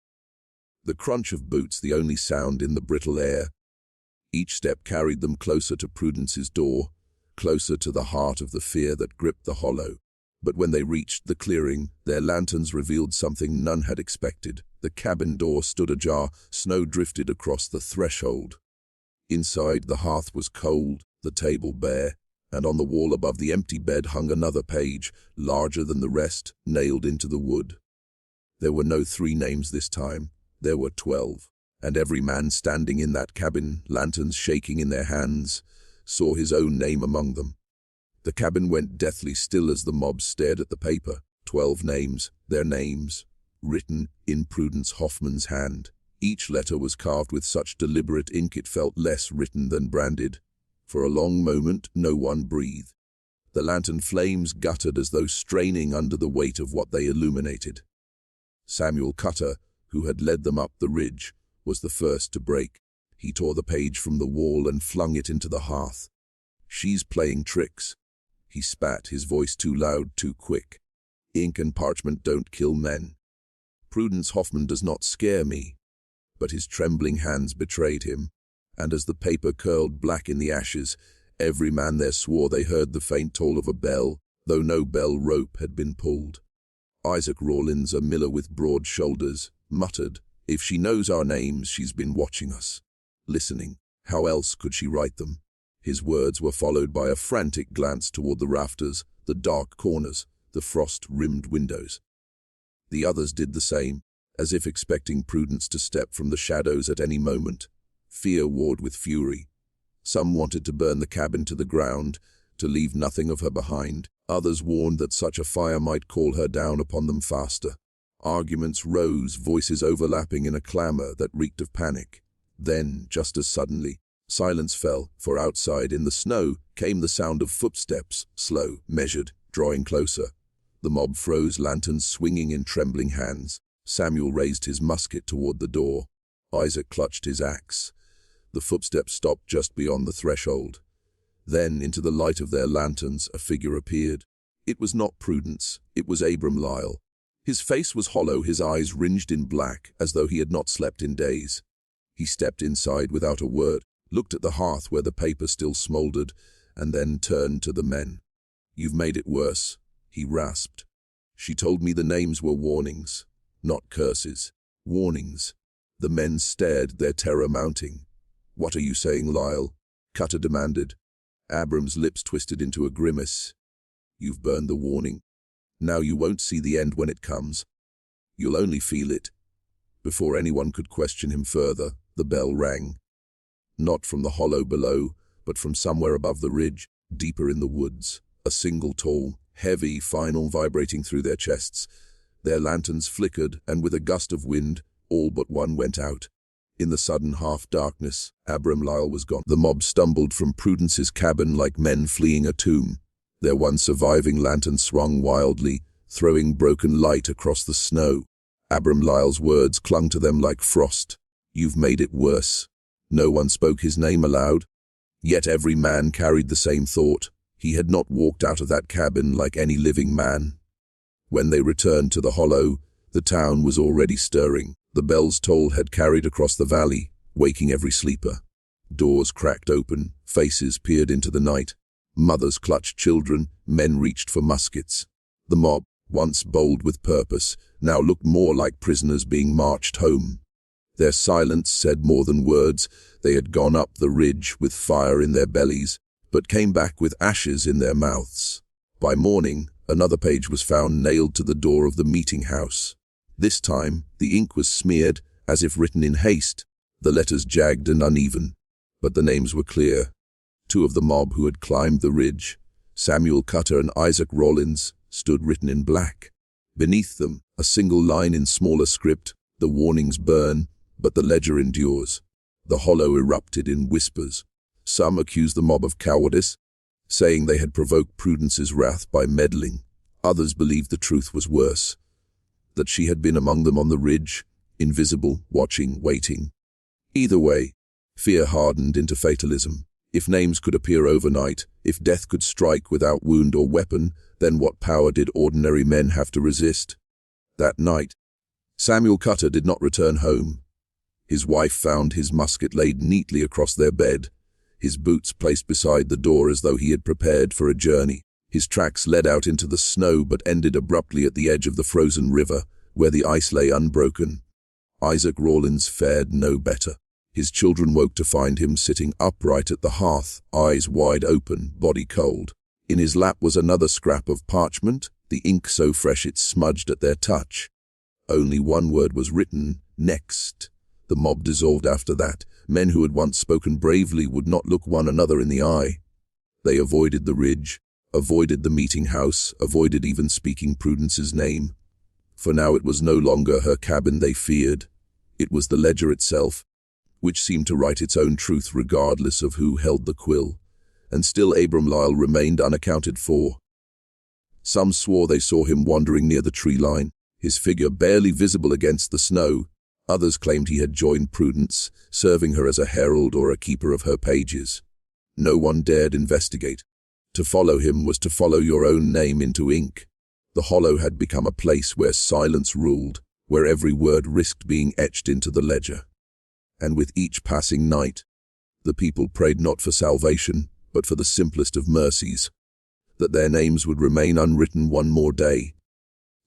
the crunch of boots the only sound in the brittle air. Each step carried them closer to Prudence's door, closer to the heart of the fear that gripped the Hollow. But when they reached the clearing, their lanterns revealed something none had expected. The cabin door stood ajar, snow drifted across the threshold. Inside, the hearth was cold, the table bare, and on the wall above the empty bed hung another page, larger than the rest, nailed into the wood. There were no 3 names this time, there were 12. And every man standing in that cabin, lanterns shaking in their hands, saw his own name among them. The cabin went deathly still as the mob stared at the paper. 12 names, their names, written in Prudence Hoffman's hand. Each letter was carved with such deliberate ink it felt less written than branded. For a long moment, no one breathed. The lantern flames guttered as though straining under the weight of what they illuminated. Samuel Cutter, who had led them up the ridge, was the first to break. He tore the page from the wall and flung it into the hearth. "She's playing tricks." He spat, his voice too loud, too quick. "Ink and parchment don't kill men. Prudence Hoffman does not scare me." But his trembling hands betrayed him, and as the paper curled black in the ashes, every man there swore they heard the faint toll of a bell, though no bell rope had been pulled. Isaac Rawlins, a miller with broad shoulders, muttered, "If she knows our names, she's been watching us, listening. How else could she write them?" His words were followed by a frantic glance toward the rafters, the dark corners, the frost-rimmed windows. The others did the same, as if expecting Prudence to step from the shadows at any moment. Fear warred with fury. Some wanted to burn the cabin to the ground, to leave nothing of her behind. Others warned that such a fire might call her down upon them faster. Arguments rose, voices overlapping in a clamor that reeked of panic. Then, just as suddenly, silence fell, for outside in the snow came the sound of footsteps, slow, measured, drawing closer. The mob froze, lanterns swinging in trembling hands. Samuel raised his musket toward the door. Isaac clutched his axe. The footsteps stopped just beyond the threshold. Then, into the light of their lanterns, a figure appeared. It was not Prudence, it was Abram Lyle. His face was hollow, his eyes ringed in black, as though he had not slept in days. He stepped inside without a word, looked at the hearth where the paper still smoldered, and then turned to the men. "You've made it worse," he rasped. "She told me the names were warnings, not curses. Warnings." The men stared, their terror mounting. "What are you saying, Lyle?" Cutter demanded. Abram's lips twisted into a grimace. "You've burned the warning. Now you won't see the end when it comes. You'll only feel it." Before anyone could question him further, the bell rang. Not from the hollow below, but from somewhere above the ridge, deeper in the woods. A single toll, heavy final vibrating through their chests. Their lanterns flickered, and with a gust of wind, all but one went out. In the sudden half-darkness, Abram Lyle was gone. The mob stumbled from Prudence's cabin like men fleeing a tomb. Their one surviving lantern swung wildly, throwing broken light across the snow. Abram Lyle's words clung to them like frost. "You've made it worse." No one spoke his name aloud. Yet every man carried the same thought. He had not walked out of that cabin like any living man. When they returned to the hollow, the town was already stirring. The bell's toll had carried across the valley, waking every sleeper. Doors cracked open, faces peered into the night. Mothers clutched children, men reached for muskets. The mob, once bold with purpose, now looked more like prisoners being marched home. Their silence said more than words. They had gone up the ridge with fire in their bellies, but came back with ashes in their mouths. By morning, another page was found nailed to the door of the meeting house. This time, the ink was smeared, as if written in haste, the letters jagged and uneven. But the names were clear. Two of the mob who had climbed the ridge, Samuel Cutter and Isaac Rollins, stood written in black. Beneath them, a single line in smaller script: "The warnings burn, but the ledger endures." The hollow erupted in whispers. Some accused the mob of cowardice, saying they had provoked Prudence's wrath by meddling. Others believed the truth was worse, that she had been among them on the ridge, invisible, watching, waiting. Either way, fear hardened into fatalism. If names could appear overnight, if death could strike without wound or weapon, then what power did ordinary men have to resist? That night, Samuel Cutter did not return home. His wife found his musket laid neatly across their bed, his boots placed beside the door as though he had prepared for a journey. His tracks led out into the snow but ended abruptly at the edge of the frozen river, where the ice lay unbroken. Isaac Rollins fared no better. His children woke to find him sitting upright at the hearth, eyes wide open, body cold. In his lap was another scrap of parchment, the ink so fresh it smudged at their touch. Only one word was written: "Next." The mob dissolved after that. Men who had once spoken bravely would not look one another in the eye. They avoided the ridge, avoided the meeting house, avoided even speaking Prudence's name. For now it was no longer her cabin they feared. It was the ledger itself, which seemed to write its own truth regardless of who held the quill. And still Abram Lyle remained unaccounted for. Some swore they saw him wandering near the tree line, his figure barely visible against the snow. Others claimed he had joined Prudence, serving her as a herald or a keeper of her pages. No one dared investigate. To follow him was to follow your own name into ink. The hollow had become a place where silence ruled, where every word risked being etched into the ledger. And with each passing night, the people prayed not for salvation, but for the simplest of mercies, that their names would remain unwritten one more day.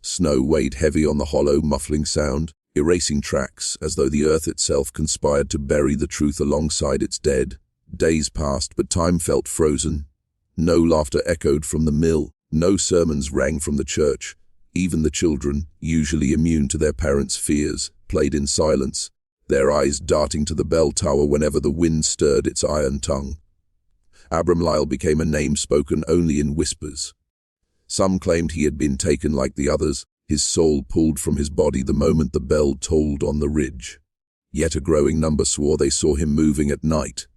Snow weighed heavy on the hollow, muffling sound, erasing tracks as though the earth itself conspired to bury the truth alongside its dead. Days passed, but time felt frozen. No laughter echoed from the mill, no sermons rang from the church. Even the children, usually immune to their parents' fears, played in silence, their eyes darting to the bell tower whenever the wind stirred its iron tongue. Abram Lyle became a name spoken only in whispers. Some claimed he had been taken like the others, his soul pulled from his body the moment the bell tolled on the ridge. Yet a growing number swore they saw him moving at night,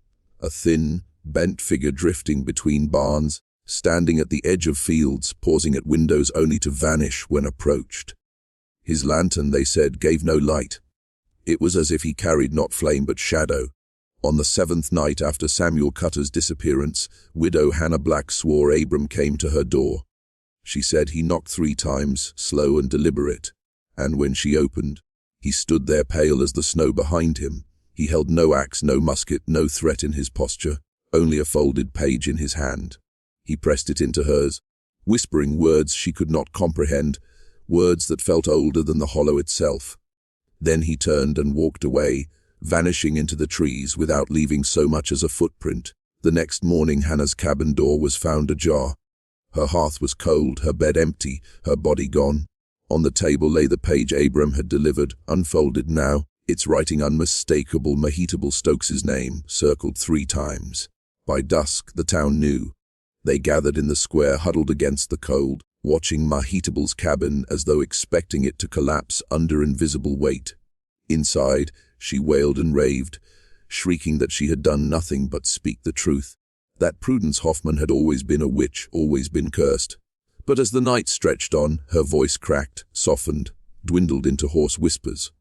a thin, bent figure drifting between barns, standing at the edge of fields, pausing at windows only to vanish when approached. His lantern, they said, gave no light. It was as if he carried not flame but shadow. On the 7th night after Samuel Cutter's disappearance, widow Hannah Black swore Abram came to her door. She said he knocked 3 times, slow and deliberate, and when she opened, he stood there pale as the snow behind him. He held no axe, no musket, no threat in his posture, only a folded page in his hand. He pressed it into hers, whispering words she could not comprehend, words that felt older than the hollow itself. Then he turned and walked away, vanishing into the trees without leaving so much as a footprint. The next morning Hannah's cabin door was found ajar. Her hearth was cold, her bed empty, her body gone. On the table lay the page Abram had delivered, unfolded now, its writing unmistakable, Mahitable Stokes's name, circled 3 times. By dusk, the town knew. They gathered in the square, huddled against the cold, watching Mahitable's cabin as though expecting it to collapse under invisible weight. Inside, she wailed and raved, shrieking that she had done nothing but speak the truth, that Prudence Hoffman had always been a witch, always been cursed. But as the night stretched on, her voice cracked, softened, dwindled into hoarse whispers.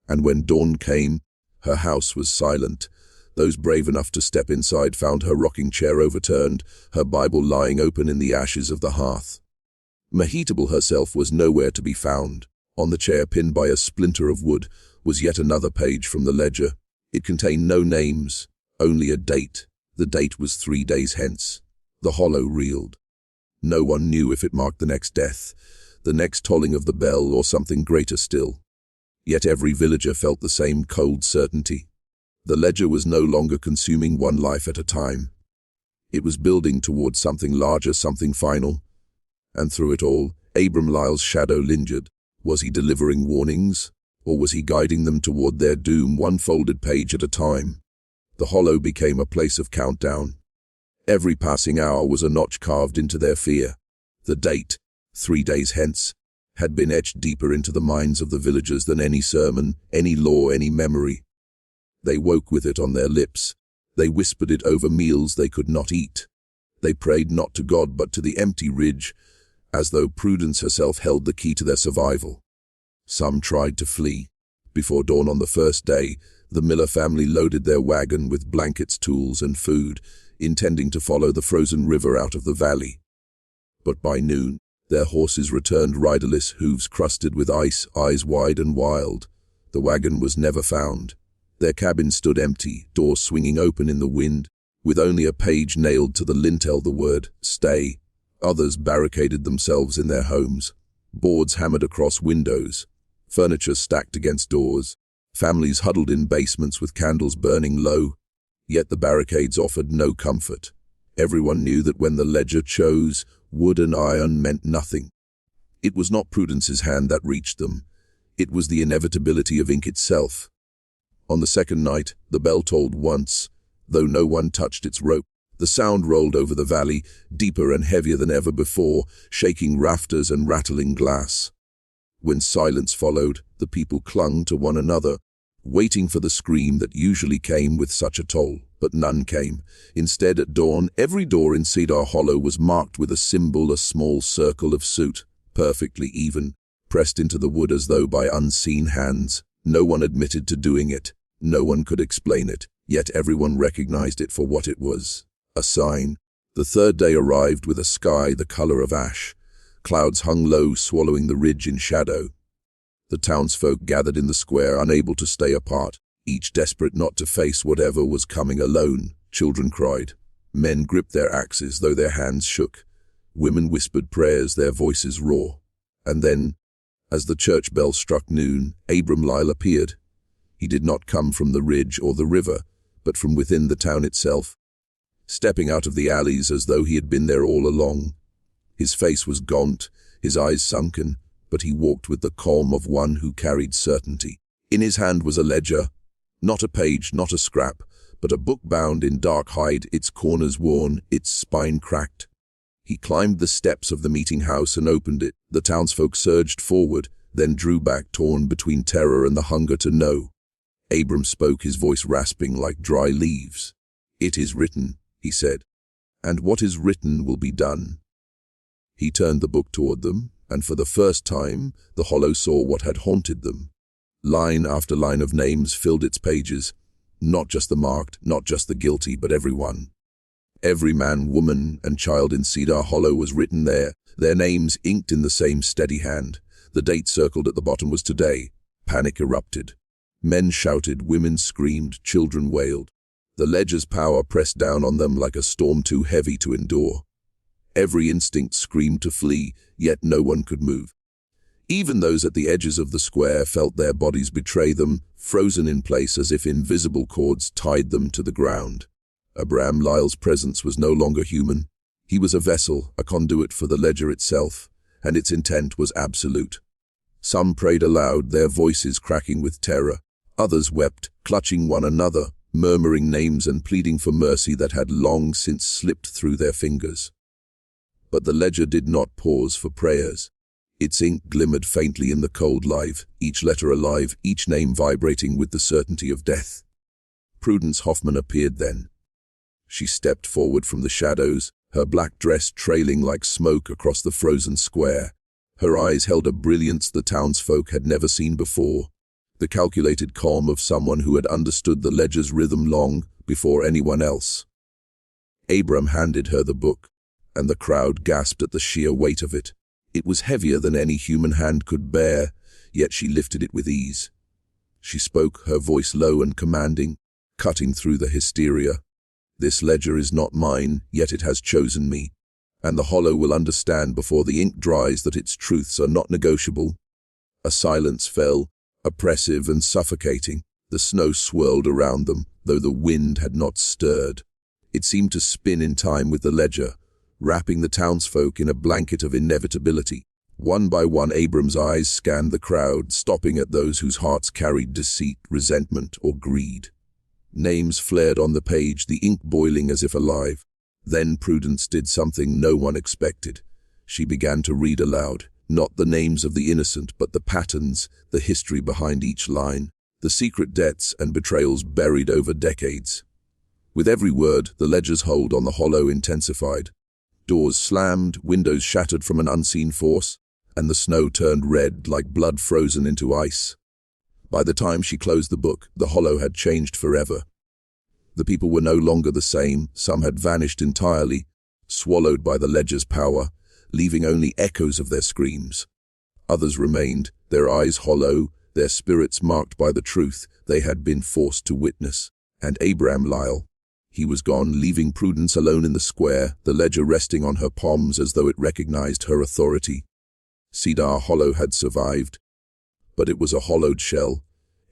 And when dawn came, her house was silent. Those brave enough to step inside found her rocking chair overturned, her Bible lying open in the ashes of the hearth. Mahitable herself was nowhere to be found. On the chair, pinned by a splinter of wood, was yet another page from the ledger. It contained no names, only a date. The date was 3 days hence. The hollow reeled. No one knew if it marked the next death, the next tolling of the bell, or something greater still. Yet every villager felt the same cold certainty. The ledger was no longer consuming one life at a time. It was building towards something larger, something final. And through it all, Abram Lyle's shadow lingered. Was he delivering warnings, or was he guiding them toward their doom, one folded page at a time? The hollow became a place of countdown. Every passing hour was a notch carved into their fear. The date, 3 days hence, had been etched deeper into the minds of the villagers than any sermon, any law, any memory. They woke with it on their lips. They whispered it over meals they could not eat. They prayed not to God but to the empty ridge, as though Prudence herself held the key to their survival. Some tried to flee. Before dawn on the first day, the Miller family loaded their wagon with blankets, tools, and food, intending to follow the frozen river out of the valley. But by noon, their horses returned riderless, hooves crusted with ice, eyes wide and wild. The wagon was never found. Their cabin stood empty, doors swinging open in the wind, with only a page nailed to the lintel, the word, "Stay." Others barricaded themselves in their homes, boards hammered across windows, furniture stacked against doors, families huddled in basements with candles burning low. Yet the barricades offered no comfort. Everyone knew that when the ledger chose, wood and iron meant nothing. It was not Prudence's hand that reached them. It was the inevitability of ink itself. On the second night, the bell tolled once, though no one touched its rope. The sound rolled over the valley, deeper and heavier than ever before, shaking rafters and rattling glass. When silence followed, the people clung to one another, waiting for the scream that usually came with such a toll, but none came. Instead, at dawn, every door in Cedar Hollow was marked with a symbol, a small circle of soot, perfectly even, pressed into the wood as though by unseen hands. No one admitted to doing it. No one could explain it, yet everyone recognized it for what it was. A sign. The third day arrived with a sky the color of ash. Clouds hung low, swallowing the ridge in shadow. The townsfolk gathered in the square, unable to stay apart, each desperate not to face whatever was coming alone. Children cried. Men gripped their axes, though their hands shook. Women whispered prayers, their voices raw. And then, as the church bell struck noon, Abram Lyle appeared. He did not come from the ridge or the river, but from within the town itself, stepping out of the alleys as though he had been there all along. His face was gaunt, his eyes sunken, but he walked with the calm of one who carried certainty. In his hand was a ledger, not a page, not a scrap, but a book bound in dark hide, its corners worn, its spine cracked. He climbed the steps of the meeting house and opened it. The townsfolk surged forward, then drew back, torn between terror and the hunger to know. Abram spoke, his voice rasping like dry leaves. "It is written," he said, "and what is written will be done." He turned the book toward them, and for the first time, the Hollow saw what had haunted them. Line after line of names filled its pages, not just the marked, not just the guilty, but everyone. Every man, woman, and child in Cedar Hollow was written there, their names inked in the same steady hand. The date circled at the bottom was today. Panic erupted. Men shouted, women screamed, children wailed. The ledger's power pressed down on them like a storm too heavy to endure. Every instinct screamed to flee, yet no one could move. Even those at the edges of the square felt their bodies betray them, frozen in place as if invisible cords tied them to the ground. Abraham Lyle's presence was no longer human. He was a vessel, a conduit for the ledger itself, and its intent was absolute. Some prayed aloud, their voices cracking with terror. Others wept, clutching one another, murmuring names and pleading for mercy that had long since slipped through their fingers. But the ledger did not pause for prayers. Its ink glimmered faintly in the cold light, each letter alive, each name vibrating with the certainty of death. Prudence Hoffman appeared then. She stepped forward from the shadows, her black dress trailing like smoke across the frozen square. Her eyes held a brilliance the townsfolk had never seen before, the calculated calm of someone who had understood the ledger's rhythm long before anyone else. Abram handed her the book, and the crowd gasped at the sheer weight of it. It was heavier than any human hand could bear, yet she lifted it with ease. She spoke, her voice low and commanding, cutting through the hysteria. "This ledger is not mine, yet it has chosen me, and the Hollow will understand before the ink dries that its truths are not negotiable." A silence fell, oppressive and suffocating. The snow swirled around them, though the wind had not stirred. It seemed to spin in time with the ledger, wrapping the townsfolk in a blanket of inevitability. One by one, Abram's eyes scanned the crowd, stopping at those whose hearts carried deceit, resentment, or greed. Names flared on the page, the ink boiling as if alive. Then Prudence did something no one expected. She began to read aloud, not the names of the innocent, but the patterns, the history behind each line, the secret debts and betrayals buried over decades. With every word, the ledger's hold on the Hollow intensified. Doors slammed, windows shattered from an unseen force, and the snow turned red like blood frozen into ice. By the time she closed the book, the Hollow had changed forever. The people were no longer the same. Some had vanished entirely, swallowed by the ledger's power, leaving only echoes of their screams. Others remained, their eyes hollow, their spirits marked by the truth they had been forced to witness. And Abraham Lyle. He was gone, leaving Prudence alone in the square, the ledger resting on her palms as though it recognized her authority. Cedar Hollow had survived, but it was a hollowed shell.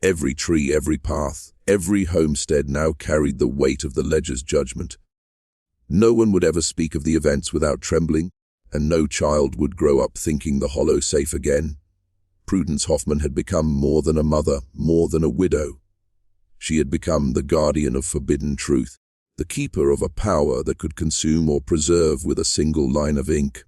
Every tree, every path, every homestead now carried the weight of the ledger's judgment. No one would ever speak of the events without trembling, and no child would grow up thinking the Hollow safe again. Prudence Hoffman had become more than a mother, more than a widow. She had become the guardian of forbidden truth, the keeper of a power that could consume or preserve with a single line of ink.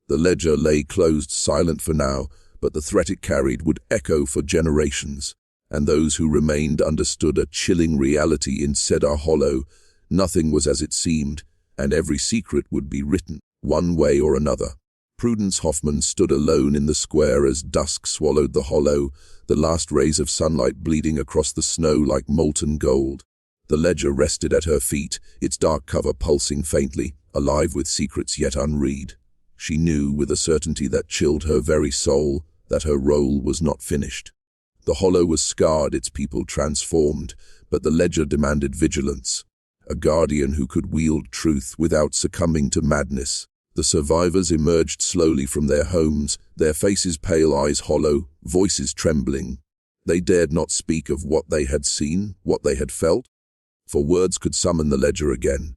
The ledger lay closed, silent for now, but the threat it carried would echo for generations, and those who remained understood a chilling reality in Cedar Hollow. Nothing was as it seemed, and every secret would be written, one way or another. Prudence Hoffman stood alone in the square as dusk swallowed the Hollow, the last rays of sunlight bleeding across the snow like molten gold. The ledger rested at her feet, its dark cover pulsing faintly, alive with secrets yet unread. She knew with a certainty that chilled her very soul that her role was not finished. The Hollow was scarred, its people transformed, but the ledger demanded vigilance, a guardian who could wield truth without succumbing to madness. The survivors emerged slowly from their homes, their faces pale, eyes hollow, voices trembling. They dared not speak of what they had seen, what they had felt, for words could summon the ledger again.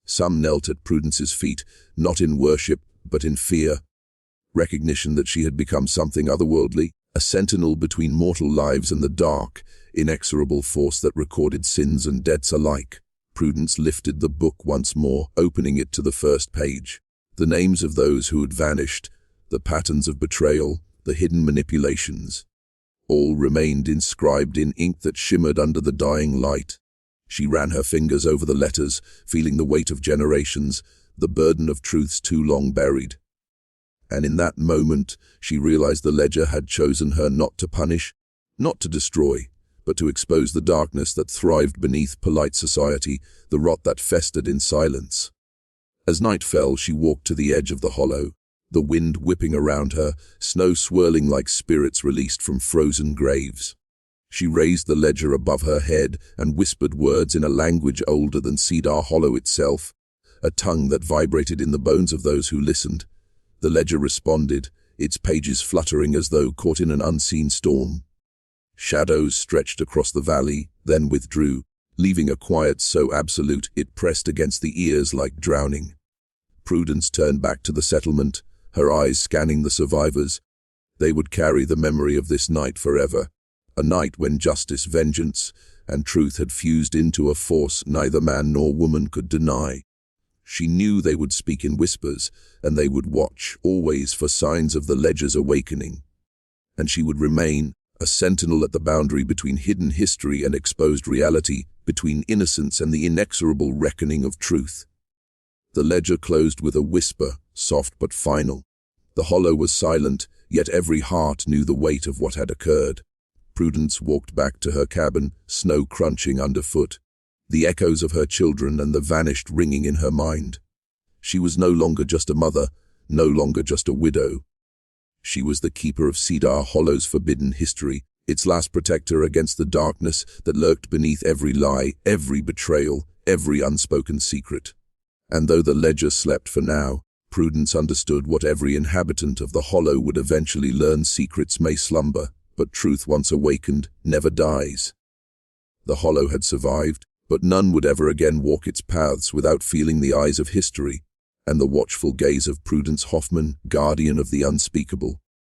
Some knelt at Prudence's feet, not in worship, but in fear, recognition that she had become something otherworldly, a sentinel between mortal lives and the dark. inexorable force that recorded sins and debts alike. Prudence lifted the book once more, opening it to the first page. The names of those who had vanished, the patterns of betrayal, the hidden manipulations, all remained inscribed in ink that shimmered under the dying light. She ran her fingers over the letters, feeling the weight of generations, the burden of truths too long buried. And in that moment, she realized the ledger had chosen her not to punish, not to destroy, but to expose the darkness that thrived beneath polite society, the rot that festered in silence. As night fell, she walked to the edge of the hollow, the wind whipping around her, snow swirling like spirits released from frozen graves. She raised the ledger above her head and whispered words in a language older than Cedar Hollow itself, a tongue that vibrated in the bones of those who listened. The ledger responded, its pages fluttering as though caught in an unseen storm. Shadows stretched across the valley, then withdrew, leaving a quiet so absolute it pressed against the ears like drowning. Prudence turned back to the settlement, her eyes scanning the survivors. They would carry the memory of this night forever, a night when justice, vengeance, and truth had fused into a force neither man nor woman could deny. She knew they would speak in whispers, and they would watch, always, for signs of the ledger's awakening. And she would remain, a sentinel at the boundary between hidden history and exposed reality, between innocence and the inexorable reckoning of truth. The ledger closed with a whisper, soft but final. The hollow was silent, yet every heart knew the weight of what had occurred. Prudence walked back to her cabin, snow crunching underfoot, the echoes of her children and the vanished ringing in her mind. She was no longer just a mother, no longer just a widow. She was the keeper of Cedar Hollow's forbidden history, its last protector against the darkness that lurked beneath every lie, every betrayal, every unspoken secret. And though the ledger slept for now, Prudence understood what every inhabitant of the hollow would eventually learn: secrets may slumber, but truth once awakened never dies. The hollow had survived, but none would ever again walk its paths without feeling the eyes of history and the watchful gaze of Prudence Hoffman, guardian of the unspeakable.